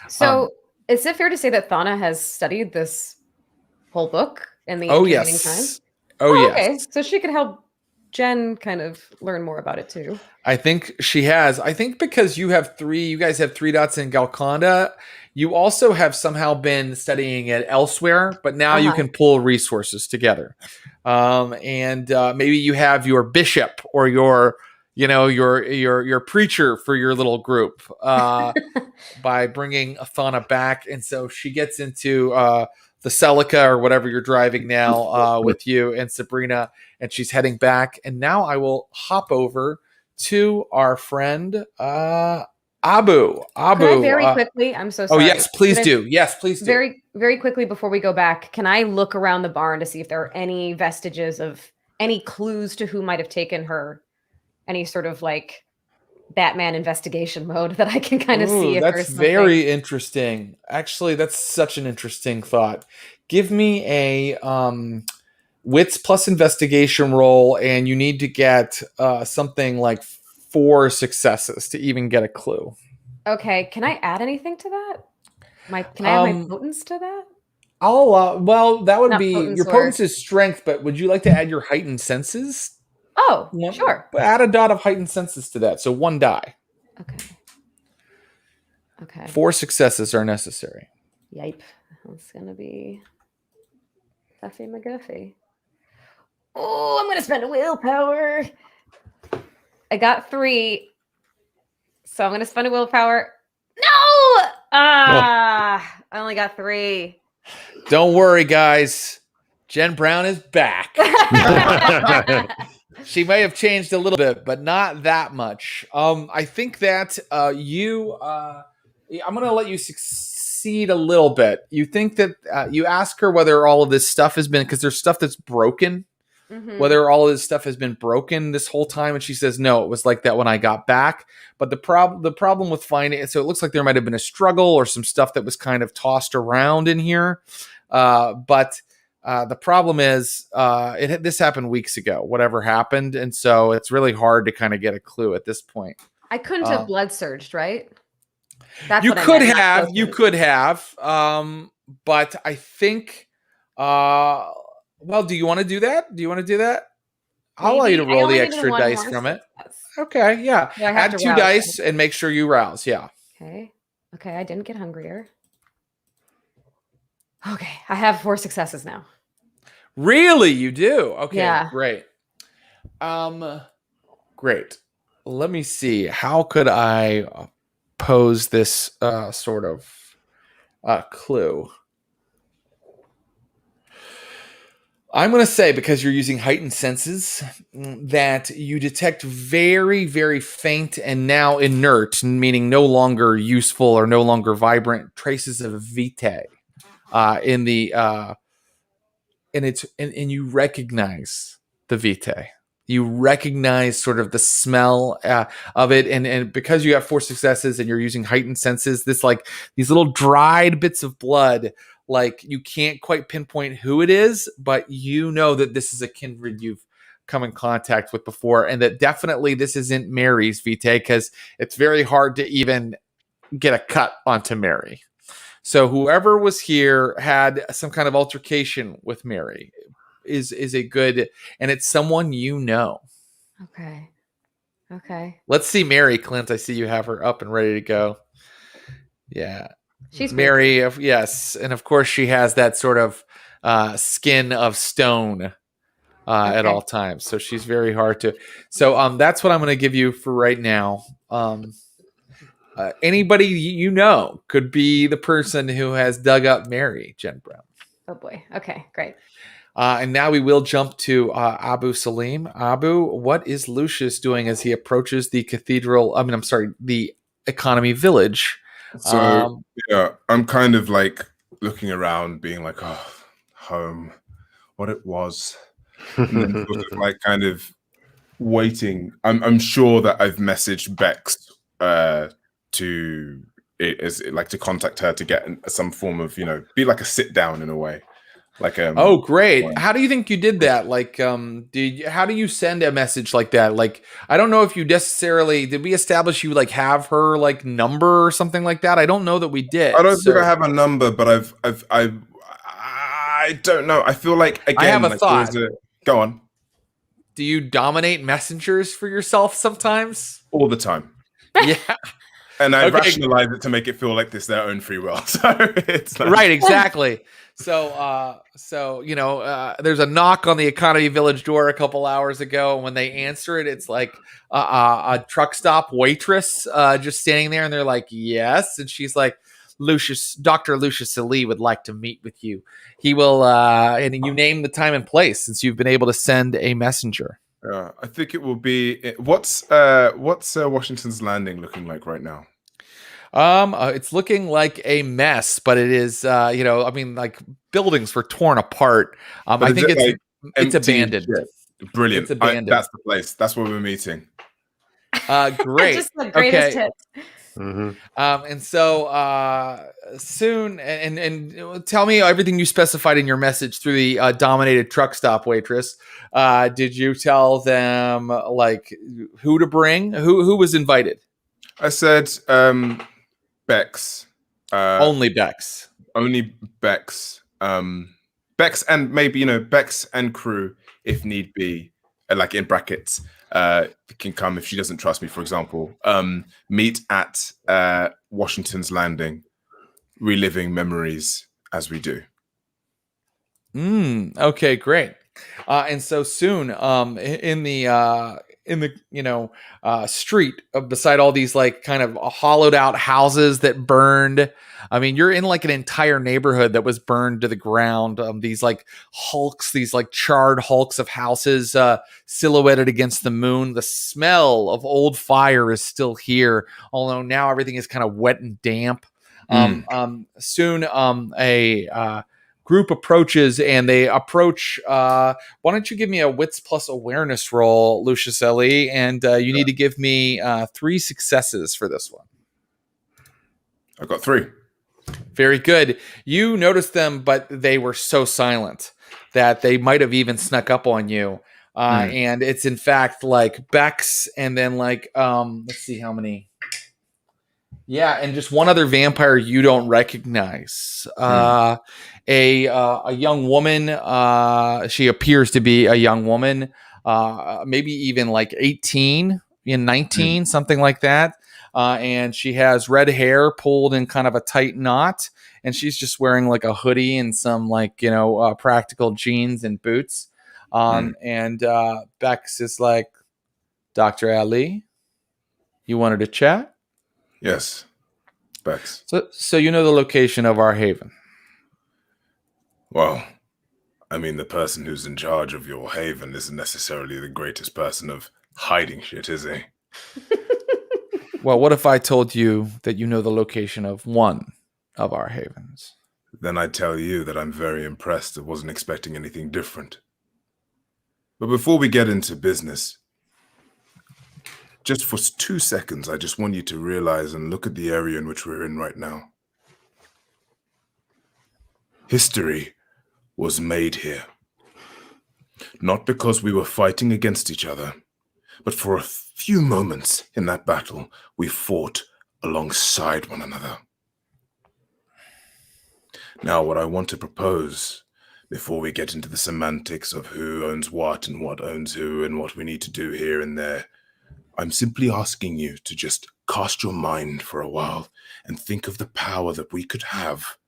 So is it fair to say that Thana has studied this whole book in the intervening time? Oh, yes. Okay. So she could help Jen kind of learn more about it too. I think she has. I think because you guys have 3 dots in Galconda, you also have somehow been studying it elsewhere, but now you can pull resources together. And maybe you have your bishop or your preacher for your little group. by bringing Athana back, and so she gets into the Celica or whatever you're driving now with you and Sabrina, and she's heading back. And now I will hop over to our friend Abu. Could I very quickly? I'm so sorry. Oh yes, please do. Yes, please do. Very, very quickly before we go back, can I look around the barn to see if there are any vestiges of any clues to who might have taken her? Any sort of like Batman investigation mode that I can kind of see. If that's very interesting. Actually, that's such an interesting thought. Give me a wits plus investigation roll, and you need to get something like 4 successes to even get a clue. Okay, can I add anything to that? Can I add my potence to that? Well, that would Not be potence your potence is strength, but would you like to add your heightened senses? Oh, sure. Add a dot of heightened senses to that. So 1 die. Okay. 4 successes are necessary. Yipe. That's going to be Duffy McGuffey. Oh, I'm going to spend a willpower. I got 3. So I'm going to spend a willpower. No! I only got 3. Don't worry, guys. Jen Brown is back. She may have changed a little bit, but not that much. I think that I'm going to let you succeed a little bit. You think that you ask her whether all of this stuff has been, because there's stuff that's broken, whether all of this stuff has been broken this whole time. And she says, no, it was like that when I got back. But the problem with finding it, so it looks like there might have been a struggle or some stuff that was kind of tossed around in here. But the problem is this happened weeks ago, whatever happened. And so it's really hard to kind of get a clue at this point. I couldn't have blood surged, right? You could have. But I think, well, do you want to do that? I'll allow you to roll the extra dice from it. Okay, yeah. Add 2 dice and make sure you rouse. Yeah. Okay, I didn't get hungrier. Okay, I have 4 successes now. Really? You do? Okay, yeah. Great. Great. Let me see. How could I pose this sort of clue? I'm going to say, because you're using heightened senses, that you detect very, very faint and now inert, meaning no longer useful or no longer vibrant, traces of vitae in the and you recognize the vitae. You recognize sort of the smell of it, and because you have 4 successes and you're using heightened senses, this like these little dried bits of blood. Like, you can't quite pinpoint who it is, but you know that this is a kindred you've come in contact with before, and that definitely this isn't Mary's vitae, because it's very hard to even get a cut onto Mary. So whoever was here had some kind of altercation with Mary is a good, and it's someone you know. Okay. Let's see Mary, Clint. I see you have her up and ready to go. Yeah. She's Mary, yes, and of course she has that sort of skin of stone at all times, so she's very hard to. So that's what I'm going to give you for right now. Anybody you know could be the person who has dug up Mary, Jen Brown. Oh boy. Okay, great. And now we will jump to Abu Salim. Abu, what is Lucius doing as he approaches the cathedral? The economy village. So yeah, I'm kind of like looking around, being like, oh, home, what it was, and then sort of like kind of waiting. I'm sure that I've messaged Bex to contact her to get some form of, be like a sit down in a way. Like oh, great. How do you think you did that? Like, how do you send a message like that? Like, I don't know if you necessarily, did we establish you like have her like number or something like that? I don't know that we did. I don't think I have a number, but I don't know. I feel like, again, I have a thought. Go on. Do you dominate messengers for yourself sometimes? All the time. Yeah. And I rationalize it to make it feel like this their own free will. So it's like, right, exactly. there's a knock on the Economy Village door a couple hours ago. And when they answer it, it's like a truck stop waitress just standing there, and they're like, "Yes," and she's like, Dr. Lucius Salim would like to meet with you. He will, and you name the time and place since you've been able to send a messenger. I think it will be. What's Washington's Landing looking like right now? It's looking like a mess, but it is, like buildings were torn apart. I think it's abandoned. Shit? Brilliant. It's abandoned. That's the place. That's where we're meeting. Great. Just the greatest hit. Mhm. And so soon, and tell me everything you specified in your message through the dominated truck stop waitress. Did you tell them like who to bring? Who was invited? I said Bex. Only Bex. Only Bex. Bex and maybe Bex and crew if need be. Like in brackets, can come if she doesn't trust me. For example, meet at Washington's Landing, reliving memories as we do. Okay, great. And so soon, in the street beside all these like kind of hollowed out houses that burned. I mean, you're in like an entire neighborhood that was burned to the ground. These like hulks, these like charred hulks of houses silhouetted against the moon. The smell of old fire is still here, although now everything is kind of wet and damp. Soon, a group approaches, and they approach. Why don't you give me a wits plus awareness roll, Lucius Ellie? And you need to give me 3 successes for this one. I got 3. Very good. You noticed them, but they were so silent that they might have even snuck up on you. And it's in fact like Bex, and then like let's see how many. Yeah, and just one other vampire you don't recognize. A young woman. She appears to be a young woman, maybe even like 18, 19, something like that. And she has red hair pulled in kind of a tight knot, and she's just wearing like a hoodie and some like practical jeans and boots. And Bex is like, Dr. Ali, you wanted to chat? Yes, Bex. So you know the location of our haven. Well, I mean, the person who's in charge of your haven isn't necessarily the greatest person of hiding shit, is he? Well, what if I told you that you know the location of one of our havens? Then I'd tell you that I'm very impressed. I wasn't expecting anything different. But before we get into business, just for 2 seconds, I just want you to realize and look at the area in which we're in right now. History was made here. Not because we were fighting against each other, but for a few moments in that battle, we fought alongside one another. Now, what I want to propose, before we get into the semantics of who owns what and what owns who and what we need to do here and there, I'm simply asking you to just cast your mind for a while and think of the power that we could have,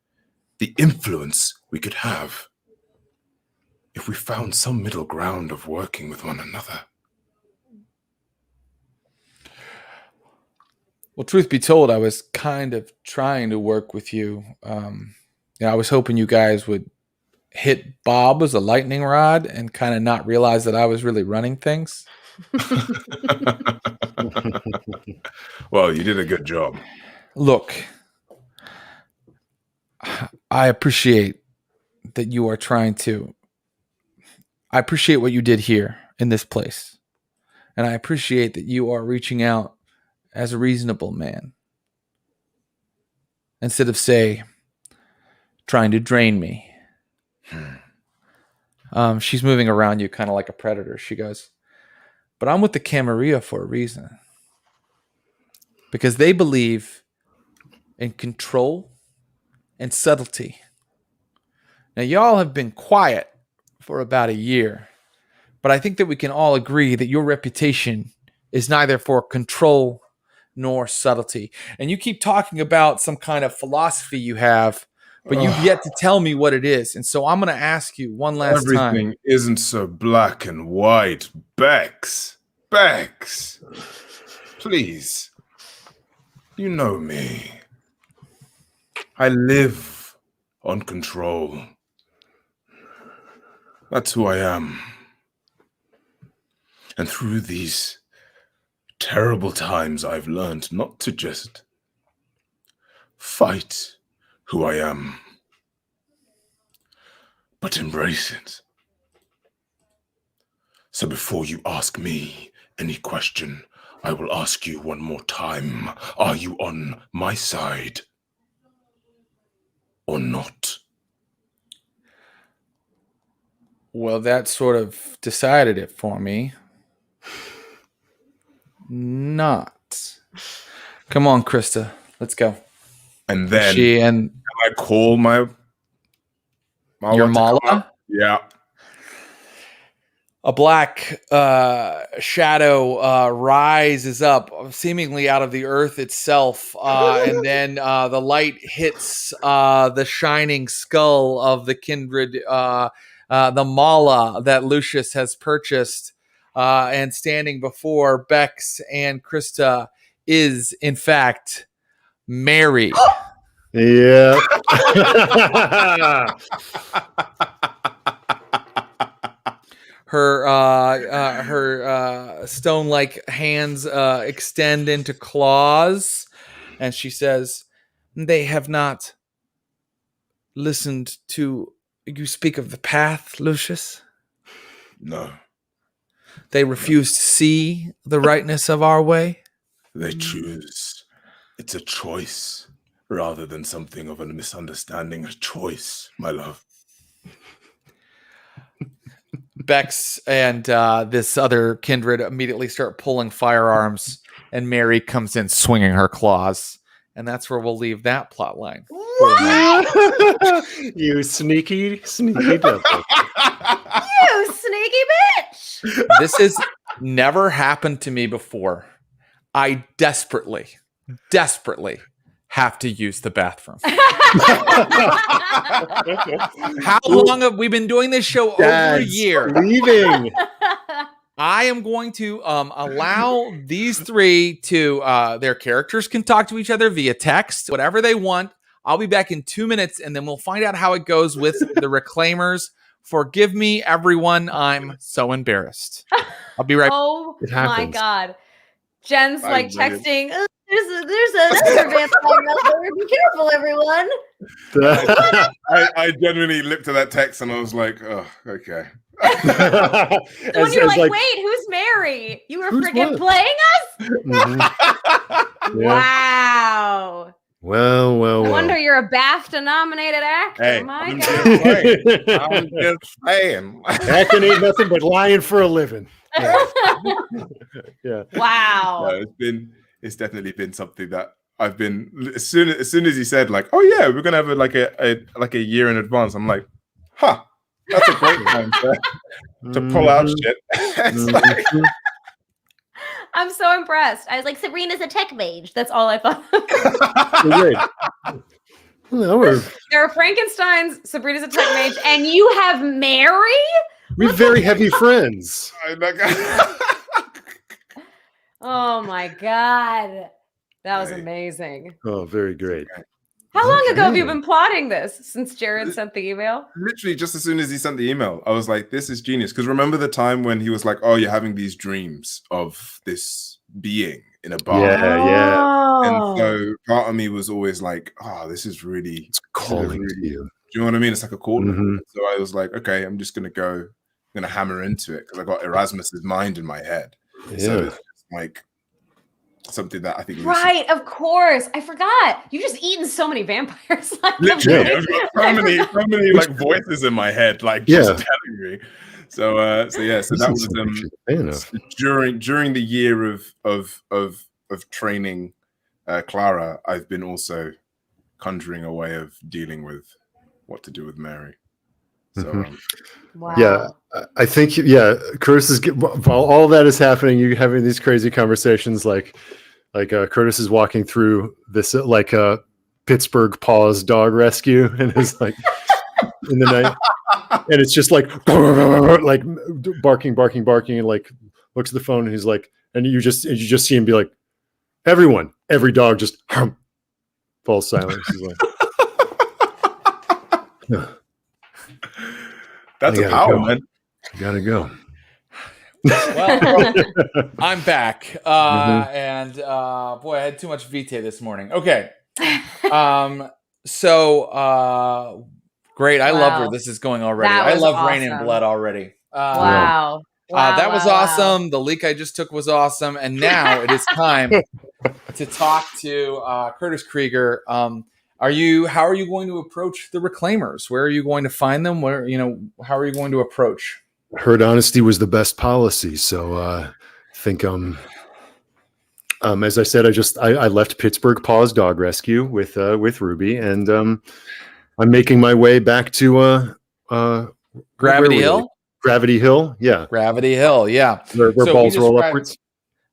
the influence we could have, if we found some middle ground of working with one another. Well, truth be told, I was kind of trying to work with you. I was hoping you guys would hit Bob as a lightning rod and kind of not realize that I was really running things. Well, you did a good job. Look, I appreciate that you are trying to. I appreciate what you did here in this place. And I appreciate that you are reaching out as a reasonable man, instead of, say, trying to drain me. She's moving around you kind of like a predator. She goes, but I'm with the Camarilla for a reason. Because they believe in control and subtlety. Now, y'all have been quiet for about a year, but I think that we can all agree that your reputation is neither for control nor subtlety. And you keep talking about some kind of philosophy you have but you've yet to tell me what it is. And so I'm going to ask you one last time. Everything isn't so black and white. Bex, please. You know me. I live on control. That's who I am. And through these terrible times, I've learned not to just fight who I am, but embrace it. So before you ask me any question, I will ask you one more time. Are you on my side or not? Well, that sort of decided it for me. Not. Come on, Krista. Let's go. And then and I call my your Mala? Yeah. A black shadow rises up, seemingly out of the earth itself, and then the light hits the shining skull of the kindred, the Mala that Lucius has purchased, and standing before Bex and Krista is, in fact, Mary. Yeah. Her stone-like hands extend into claws, and she says, "They have not listened to you speak of the path, Lucius. No. They refuse to see the rightness of our way. They choose. It's a choice rather than something of a misunderstanding. A choice, my love." Bex and this other kindred immediately start pulling firearms, and Mary comes in swinging her claws. And that's where we'll leave that plot line. You sneaky devil. You sneaky bitch! This has never happened to me before. I desperately have to use the bathroom. How long have we been doing this show? Over a year. Leaving. I am going to allow these three to, their characters can talk to each other via text, whatever they want. I'll be back in 2 minutes, and then we'll find out how it goes with the Reclaimers. Forgive me, everyone. I'm so embarrassed. I'll be right back. Oh It my happens. God. Jen's like believe it. texting, "Oh, there's another vampire out there. Be careful, everyone." I genuinely looked at that text and I was like, oh, okay. So when you're like, wait, who's Mary? You were Who's freaking what? playing us? Mhm. Yeah. Wow. Well. No wonder you're a BAFTA-nominated actor. Hey, My I'm God. just saying. I'm just saying. Acting ain't nothing but lying for a living. Yeah. Wow. No, it's definitely been something that I've been as soon as he said like, oh yeah, we're gonna have it like a year in advance. I'm like, huh, that's a great time to pull out shit. It's like, I'm so impressed. I was like, Sabrina's a tech mage. That's all I thought. Well, we're There are Frankensteins, Sabrina's a tech mage, and you have Mary? very heavy friends. Oh my God. That was amazing. Oh, very great. How long ago have you been plotting this? Since Jared sent the email? literally just as soon as he sent the email, I was like, this is genius. Because remember the time when he was like, oh, you're having these dreams of this being in a bar. Yeah. And Oh. so part of me was always like, oh, this is really It's calling to you. do you know what I mean? It's like a call. Mhm. So I was like, okay, I'm just gonna hammer into it because I got Erasmus's mind in my head. So Yeah. it's just like something that I think Right, of course. I forgot. You've just eaten so many vampires. literally I've got so many like voices in my head, like just telling me. So that was during the year of training Clara, I've been also conjuring a way of dealing with what to do with Mary. So Wow. Yeah, I think Curtis is while all that is happening, you're having these crazy conversations like Curtis is walking through this Pittsburgh Paws Dog Rescue, and it's like in the night, and it's just like barking, and like looks at the phone, and he's like, and you just see him be like, every dog just falls silent. He's like, That's a power, man. I gotta go. Well, I'm back, and boy, I had too much Vitae this morning. Okay, so great. I love where this is going already. I love Rain and Blood already. Wow. That was awesome. The leak I just took was awesome, and now it is time to talk to Curtis Krieger. How are you going to approach the Reclaimers? Where are you going to find them? How are you going to approach? Heard honesty was the best policy, so I think as I said, I left Pittsburgh Paws Dog Rescue with Ruby, and I'm making my way back to Gravity Hill. Gravity Hill, yeah. Gravity Hill, yeah. Where balls roll upwards.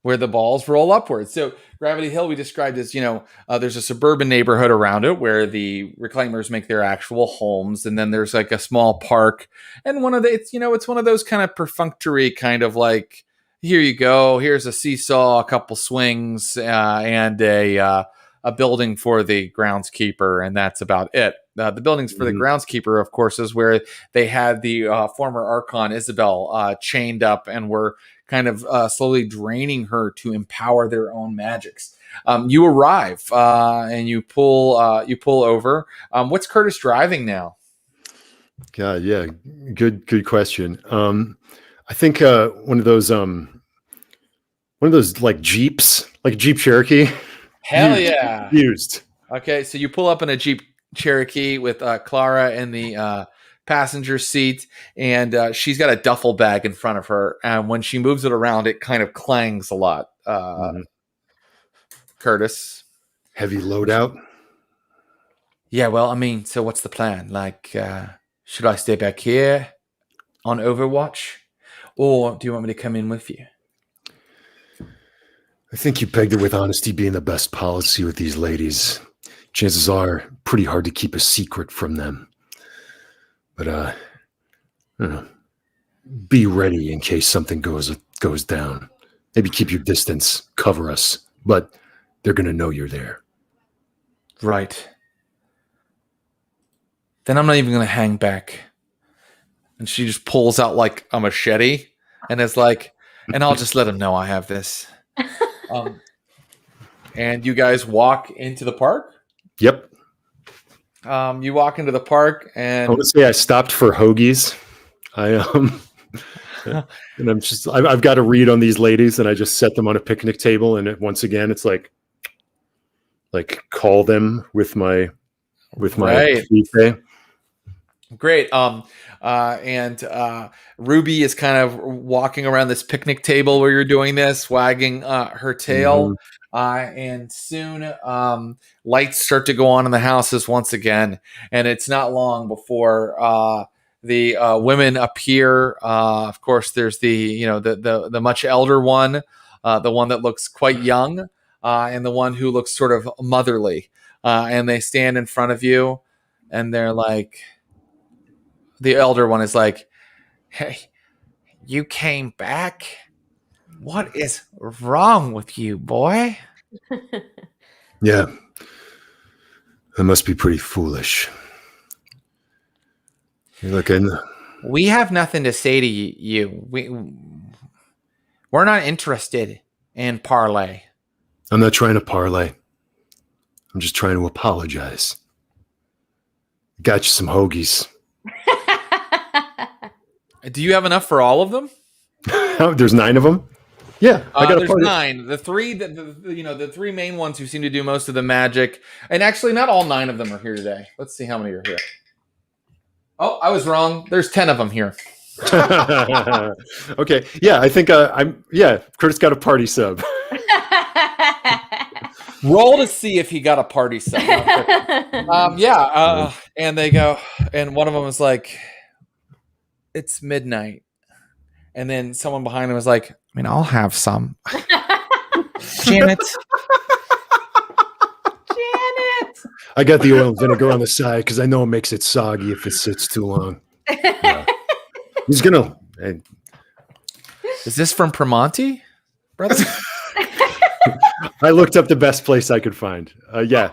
Where the balls roll upwards. So Gravity Hill we described as, there's a suburban neighborhood around it where the Reclaimers make their actual homes, and then there's like a small park, and it's one of those kind of perfunctory kind of like, here you go, here's a seesaw, a couple swings, and a building for the groundskeeper, and that's about it. The buildings for the groundskeeper, of course, is where they had the former Archon Isabel chained up and were kind of slowly draining her to empower their own magics. You arrive and you pull over. What's Curtis driving now? God, yeah, good question. I think one of those like Jeeps, like a Jeep Cherokee. Hell yeah, used. Okay, so you pull up in a Jeep Cherokee with Clara in the passenger seat, and she's got a duffel bag in front of her, and when she moves it around it kind of clangs a lot. Curtis, heavy loadout. Yeah, well, I mean, so what's the plan? Like, should I stay back here on Overwatch, or do you want me to come in with you? I think you pegged it with honesty being the best policy with these ladies. Chances are pretty hard to keep a secret from them. But be ready in case something goes down. Maybe keep your distance, cover us, but they're going to know you're there. Right. Then I'm not even going to hang back. And she just pulls out like a machete and is like, and I'll just let them know I have this. And you guys walk into the park? Yep. You walk into the park, and I want to say I stopped for hoagies. And I've got to read on these ladies, and I just set them on a picnic table, and once again, it's like call them with my right. Vitae. Great. And Ruby is kind of walking around this picnic table where you're doing this, wagging her tail. And soon lights start to go on in the houses once again. And it's not long before the women appear. Of course, there's the much elder one, the one that looks quite young, and the one who looks sort of motherly. And they stand in front of you, and they're like, the elder one is like, "Hey, you came back? What is wrong with you, boy?" Yeah. That must be pretty foolish. You're looking. We have nothing to say to you. We're not interested in parlay. I'm not trying to parlay. I'm just trying to apologize. Got you some hoagies. Do you have enough for all of them? There's 9 of them. Yeah, I got there's 9. The three the 3 main ones who seem to do most of the magic, and actually not all 9 of them are here today. Let's see how many are here. Oh, I was wrong. There's 10 of them here. Okay. Yeah, I think Curtis got a party sub. Roll to see if he got a party sub. And they go, and one of them is like, it's midnight. And then someone behind him was like, I mean, I'll have some. Janet. I got the oil and vinegar on the side because I know it makes it soggy if it sits too long. Yeah. He's gonna. Is this from Primonti, brother? I looked up the best place I could find. Yeah.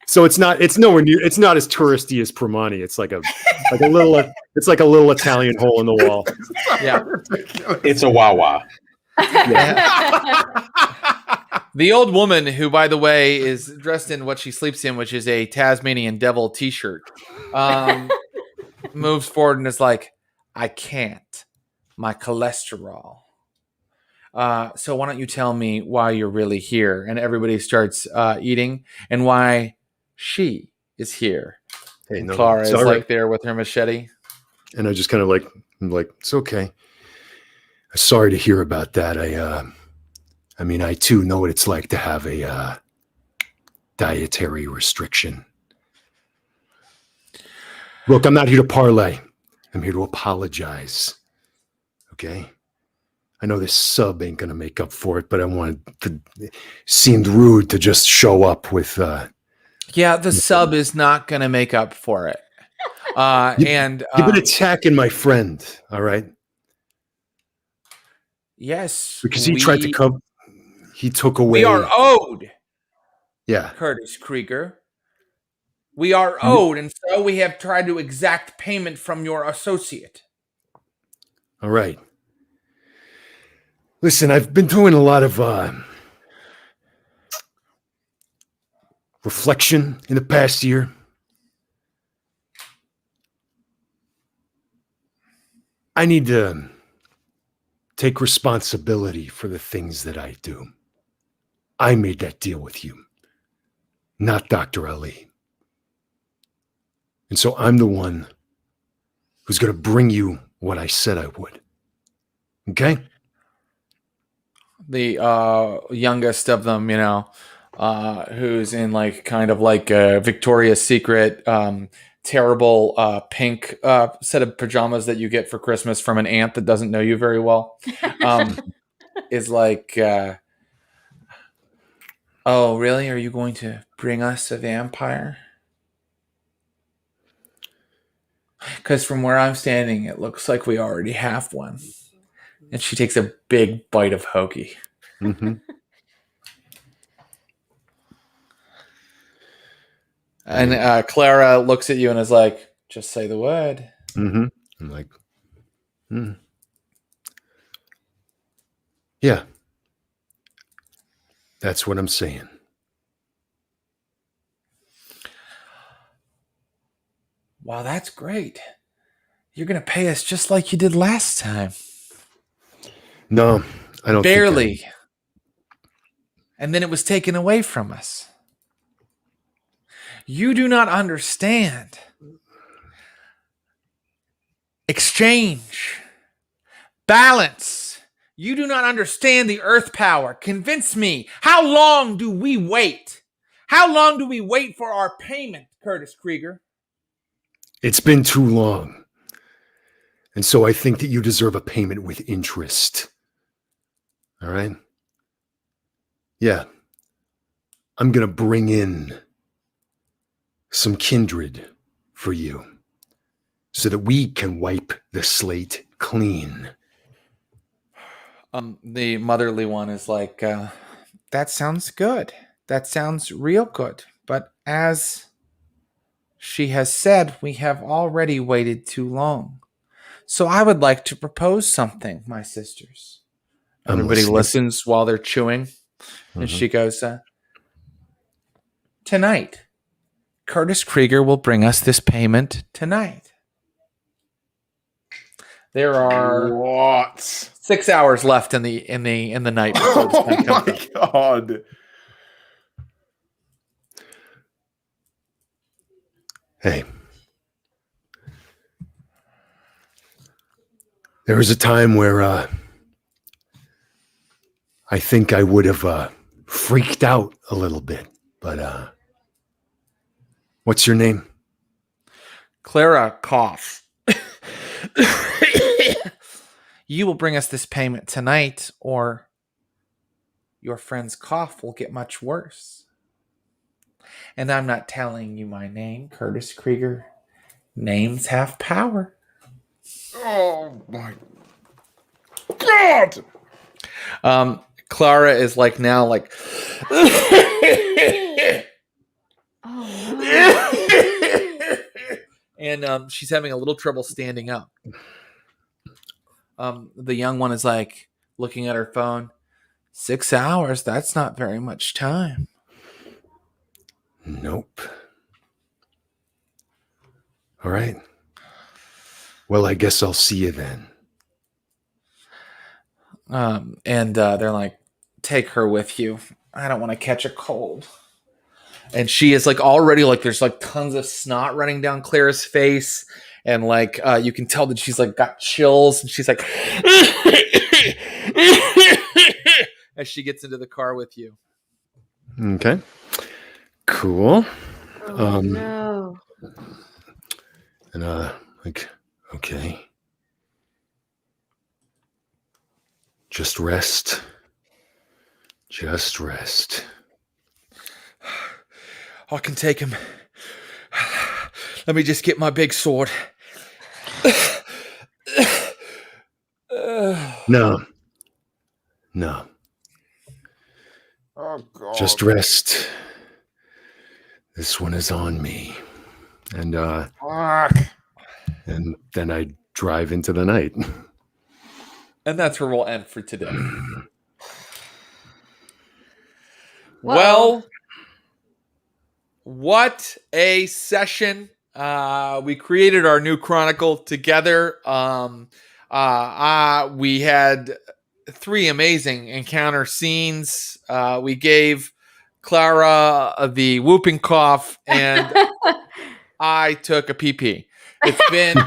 So it's nowhere near. It's not as touristy as Primonti. It's like a little. It's like a little Italian hole in the wall. Yeah. It's a Wawa. The old woman, who, by the way, is dressed in what she sleeps in, which is a Tasmanian devil T-shirt, moves forward and is like, "I can't. My cholesterol. So why don't you tell me why you're really here?" And everybody starts eating, and why she is here. Hey, no, Clara is all like right. there with her machete. And I just kind of I'm like, it's okay. Sorry to hear about that. I mean, I too know what it's like to have a dietary restriction. Look, I'm not here to parlay. I'm here to apologize. Okay? I know this sub ain't going to make up for it, but I wanted to, seemed rude to just show up with, Yeah, the sub is not going to make up for it. you've been attacking my friend, all right? Yes, Because he tried to come, he took away. We are owed, Yeah. Curtis Krieger. We are owed, and so we have tried to exact payment from your associate. All right. Listen, I've been doing a lot of reflection in the past year. I need to take responsibility for the things that I do. I made that deal with you, not Dr. Ali. And so I'm the one who's going to bring you what I said I would. Okay? The youngest of them, who's in kind of like a Victoria's Secret terrible pink set of pajamas that you get for Christmas from an aunt that doesn't know you very well, is like, "Oh, really? Are you going to bring us a vampire?" Because from where I'm standing, it looks like we already have one. And she takes a big bite of hoagie. Mm-hmm. And Clara looks at you and is like, "Just say the word." Mm-hmm. I'm like, yeah. That's what I'm saying. Wow, that's great. You're going to pay us just like you did last time. No, I don't. Barely. And then it was taken away from us. You do not understand. Exchange. Balance. You do not understand the earth power. Convince me. How long do we wait? How long do we wait for our payment, Curtis Krieger? It's been too long. And so I think that you deserve a payment with interest. All right? Yeah. I'm going to bring in some kindred for you so that we can wipe the slate clean. The motherly one is like, that sounds good. That sounds real good. But as she has said, we have already waited too long. So I would like to propose something, my sisters. Everybody listens while they're chewing. Mm-hmm. And she goes, tonight, Curtis Krieger will bring us this payment tonight. There are 6 hours left in the night. Oh my god! Hey, there was a time where I think I would have freaked out a little bit, but what's your name? Clara coughs. You will bring us this payment tonight, or your friend's cough will get much worse. And I'm not telling you my name, Curtis Krieger. Names have power. Oh my God! Clara is like now like Oh, and she's having a little trouble standing up. The young one is like looking at her phone. 6 hours, that's not very much time. Nope. All right. Well, I guess I'll see you then. And they're like, take her with you. I don't want to catch a cold. And she is like already like there's like tons of snot running down Clara's face, and like you can tell that she's like got chills, and she's like as she gets into the car with you. Okay. Cool. oh no. And like, okay. Just rest. Just rest. I can take him. Let me just get my big sword. No. No. Oh God! Just rest. This one is on me. And Fuck. and then I drive into the night. And that's where we'll end for today. Whoa. Well, what a session. We created our new chronicle together. We had 3 amazing encounter scenes. We gave Clara the whooping cough, and I took a pee-pee. It's been...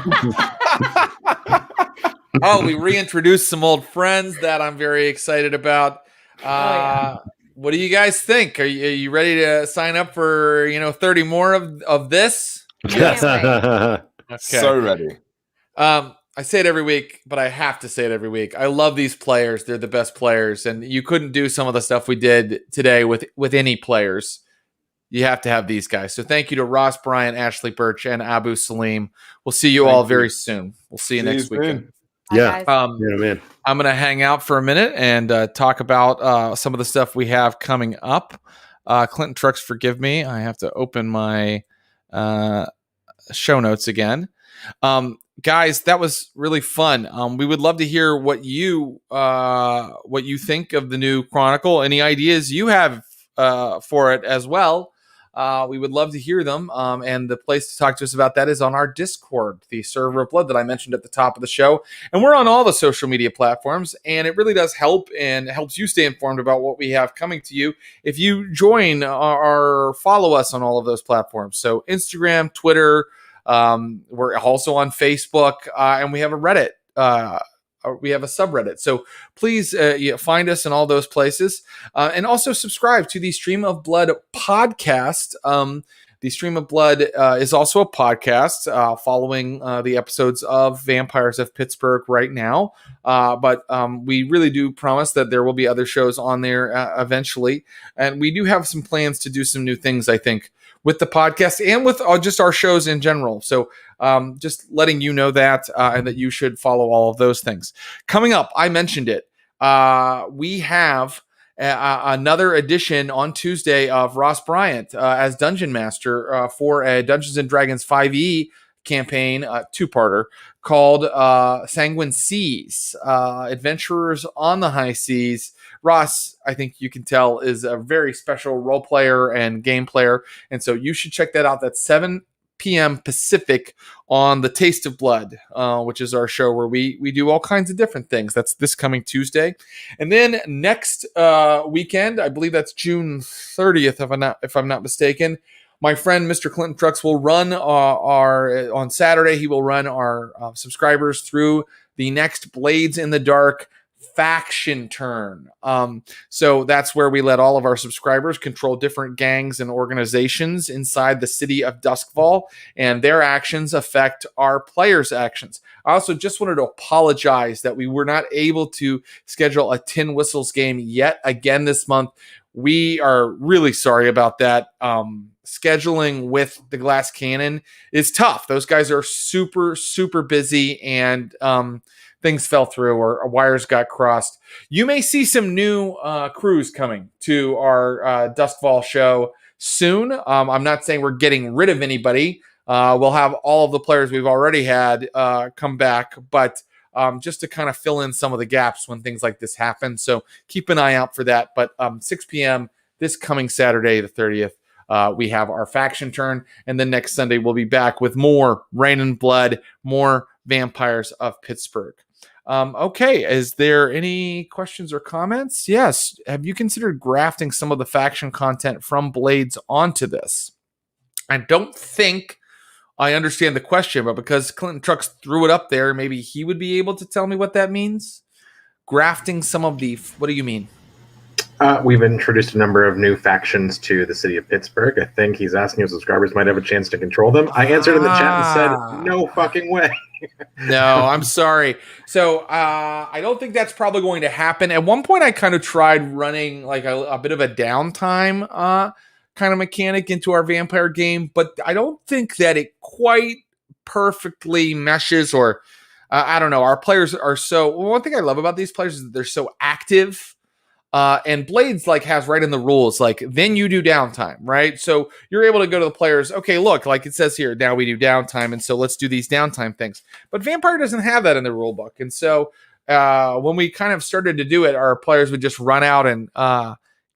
we reintroduced some old friends that I'm very excited about. What do you guys think? Are you ready to sign up for 30 more of this? Yes. Okay. So ready. I say it every week, but I have to say it every week. I love these players. They're the best players, and you couldn't do some of the stuff we did today with any players. You have to have these guys. So thank you to Ross, Bryant, Ashley Burch, and Abu Salim. We'll see you all very soon. We'll see you next weekend. Yeah. Guys. Yeah, man. I'm going to hang out for a minute and talk about some of the stuff we have coming up. Clinton Trucks, forgive me. I have to open my show notes again. Guys, that was really fun. We would love to hear what you think of the new Chronicle. Any ideas you have for it as well. We would love to hear them. And the place to talk to us about that is on our Discord, the server of blood that I mentioned at the top of the show. And we're on all the social media platforms, and it really does help and helps you stay informed about what we have coming to you if you join or follow us on all of those platforms. So Instagram, Twitter, we're also on Facebook, and we have a Reddit. We have a subreddit. So please find us in all those places. And also subscribe to the Stream of Blood podcast. The Stream of Blood is also a podcast following the episodes of Vampires of Pittsburgh right now. But we really do promise that there will be other shows on there eventually. And we do have some plans to do some new things, I think, with the podcast and with just our shows in general. So just letting you know that and that you should follow all of those things. Coming up, I mentioned it. We have another edition on Tuesday of Ross Bryant as Dungeon Master for a Dungeons & Dragons 5e campaign, 2-parter, called Sanguine Seas, Adventurers on the High Seas. Ross, I think you can tell, is a very special role player and game player, and so you should check that out. That's 7 p.m. Pacific on the Taste of Blood, which is our show where we do all kinds of different things. That's this coming Tuesday. And then next weekend, I believe that's June 30th, if I'm not mistaken, my friend Mr. Clinton Trucks will run on Saturday, he will run our subscribers through the next Blades in the Dark faction turn. So that's where we let all of our subscribers control different gangs and organizations inside the city of Duskfall, and their actions affect our players' actions. I also just wanted to apologize that we were not able to schedule a Tin Whistles game yet again this month. We are really sorry about that. scheduling with the Glass Cannon is tough. Those guys are super, super busy, and things fell through or wires got crossed. You may see some new crews coming to our Dustfall show soon. I'm not saying we're getting rid of anybody. We'll have all of the players we've already had come back, but just to kind of fill in some of the gaps when things like this happen. So keep an eye out for that. But 6 p.m. this coming Saturday, the 30th, we have our faction turn. And then next Sunday, we'll be back with more Rain and Blood, more Vampires of Pittsburgh. Okay, is there any questions or comments? Yes. Have you considered grafting some of the faction content from Blades onto this? I don't think I understand the question, but because Clinton Trucks threw it up there, maybe he would be able to tell me what that means. Grafting some of the, what do you mean? We've introduced a number of new factions to the city of Pittsburgh. I think he's asking if subscribers might have a chance to control them. I answered in the chat and said, no fucking way. No, I'm sorry. So I don't think that's probably going to happen. At one point, I kind of tried running like a bit of a downtime kind of mechanic into our vampire game, but I don't think that it quite perfectly meshes, or I don't know. Our players are one thing I love about these players is that they're so active. And Blades like has right in the rules, like then you do downtime, right? So you're able to go to the players. Okay, look, like it says here, now we do downtime. And so let's do these downtime things. But Vampire doesn't have that in the rule book. And so when we kind of started to do it, our players would just run out and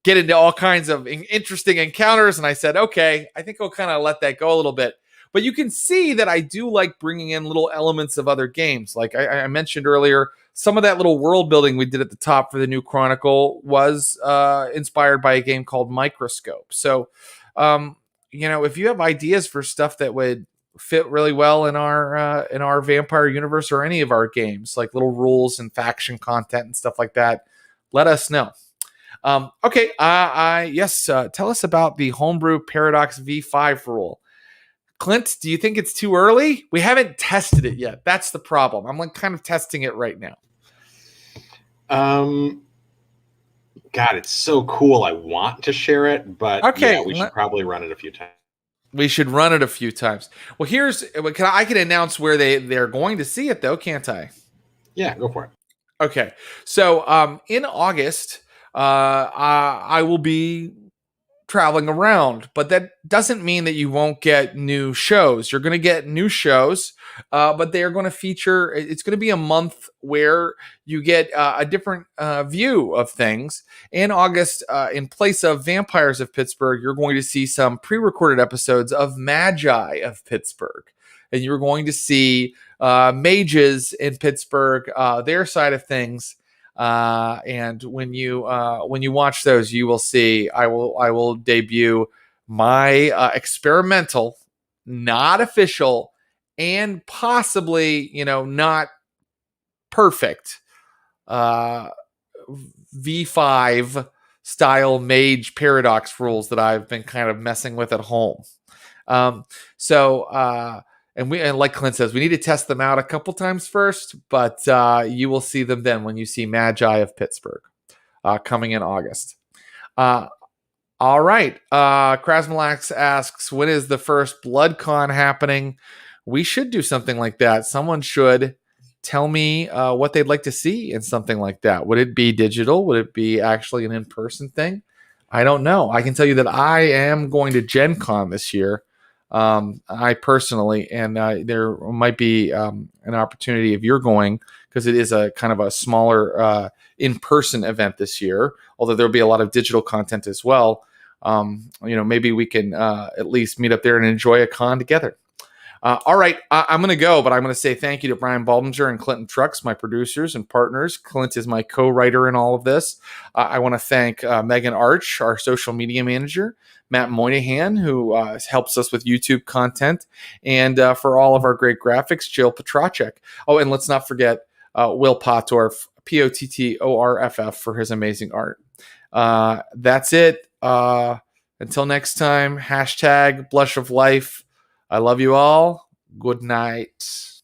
get into all kinds of interesting encounters. And I said, okay, I think I'll kind of let that go a little bit. But you can see that I do like bringing in little elements of other games. Like I mentioned earlier, some of that little world building we did at the top for the new Chronicle was inspired by a game called Microscope. So, if you have ideas for stuff that would fit really well in our vampire universe or any of our games, like little rules and faction content and stuff like that, let us know. Okay. Tell us about the Homebrew Paradox V5 rule. Clint, do you think it's too early? We haven't tested it yet. That's the problem. I'm like kind of testing it right now. God, it's so cool. I want to share it, but okay, we should probably run it a few times. We should run it a few times. Well, I can announce where they're going to see it though, can't I? Yeah, go for it. Okay. So in August, I will be traveling around, but that doesn't mean that you won't get new shows. You're going to get new shows, but they are going to feature, it's going to be a month where you get a different view of things. In August, in place of Vampires of Pittsburgh, you're going to see some pre-recorded episodes of Magi of Pittsburgh. And you're going to see mages in Pittsburgh, their side of things. And when you watch those, you will see I will debut my experimental, not official, and possibly not perfect V5 style mage paradox rules that I've been kind of messing with at home. And like Clint says, we need to test them out a couple times first, but you will see them then when you see Magi of Pittsburgh coming in August. All right. Krasmalax asks, when is the first BloodCon happening? We should do something like that. Someone should tell me what they'd like to see in something like that. Would it be digital? Would it be actually an in-person thing? I don't know. I can tell you that I am going to Gen Con this year. I personally, and there might be an opportunity if you're going, because it is a kind of a smaller in-person event this year, although there'll be a lot of digital content as well. Maybe we can at least meet up there and enjoy a con together. All right, I'm going to go, but I'm going to say thank you to Brian Baldinger and Clinton Trucks, my producers and partners. Clint is my co-writer in all of this. I want to thank Megan Arch, our social media manager, Matt Moynihan, who helps us with YouTube content, and for all of our great graphics, Jill Petracek. Oh, and let's not forget Will Pottorff, Pottorff, for his amazing art. That's it. Until next time, #Blush of Life. I love you all. Good night.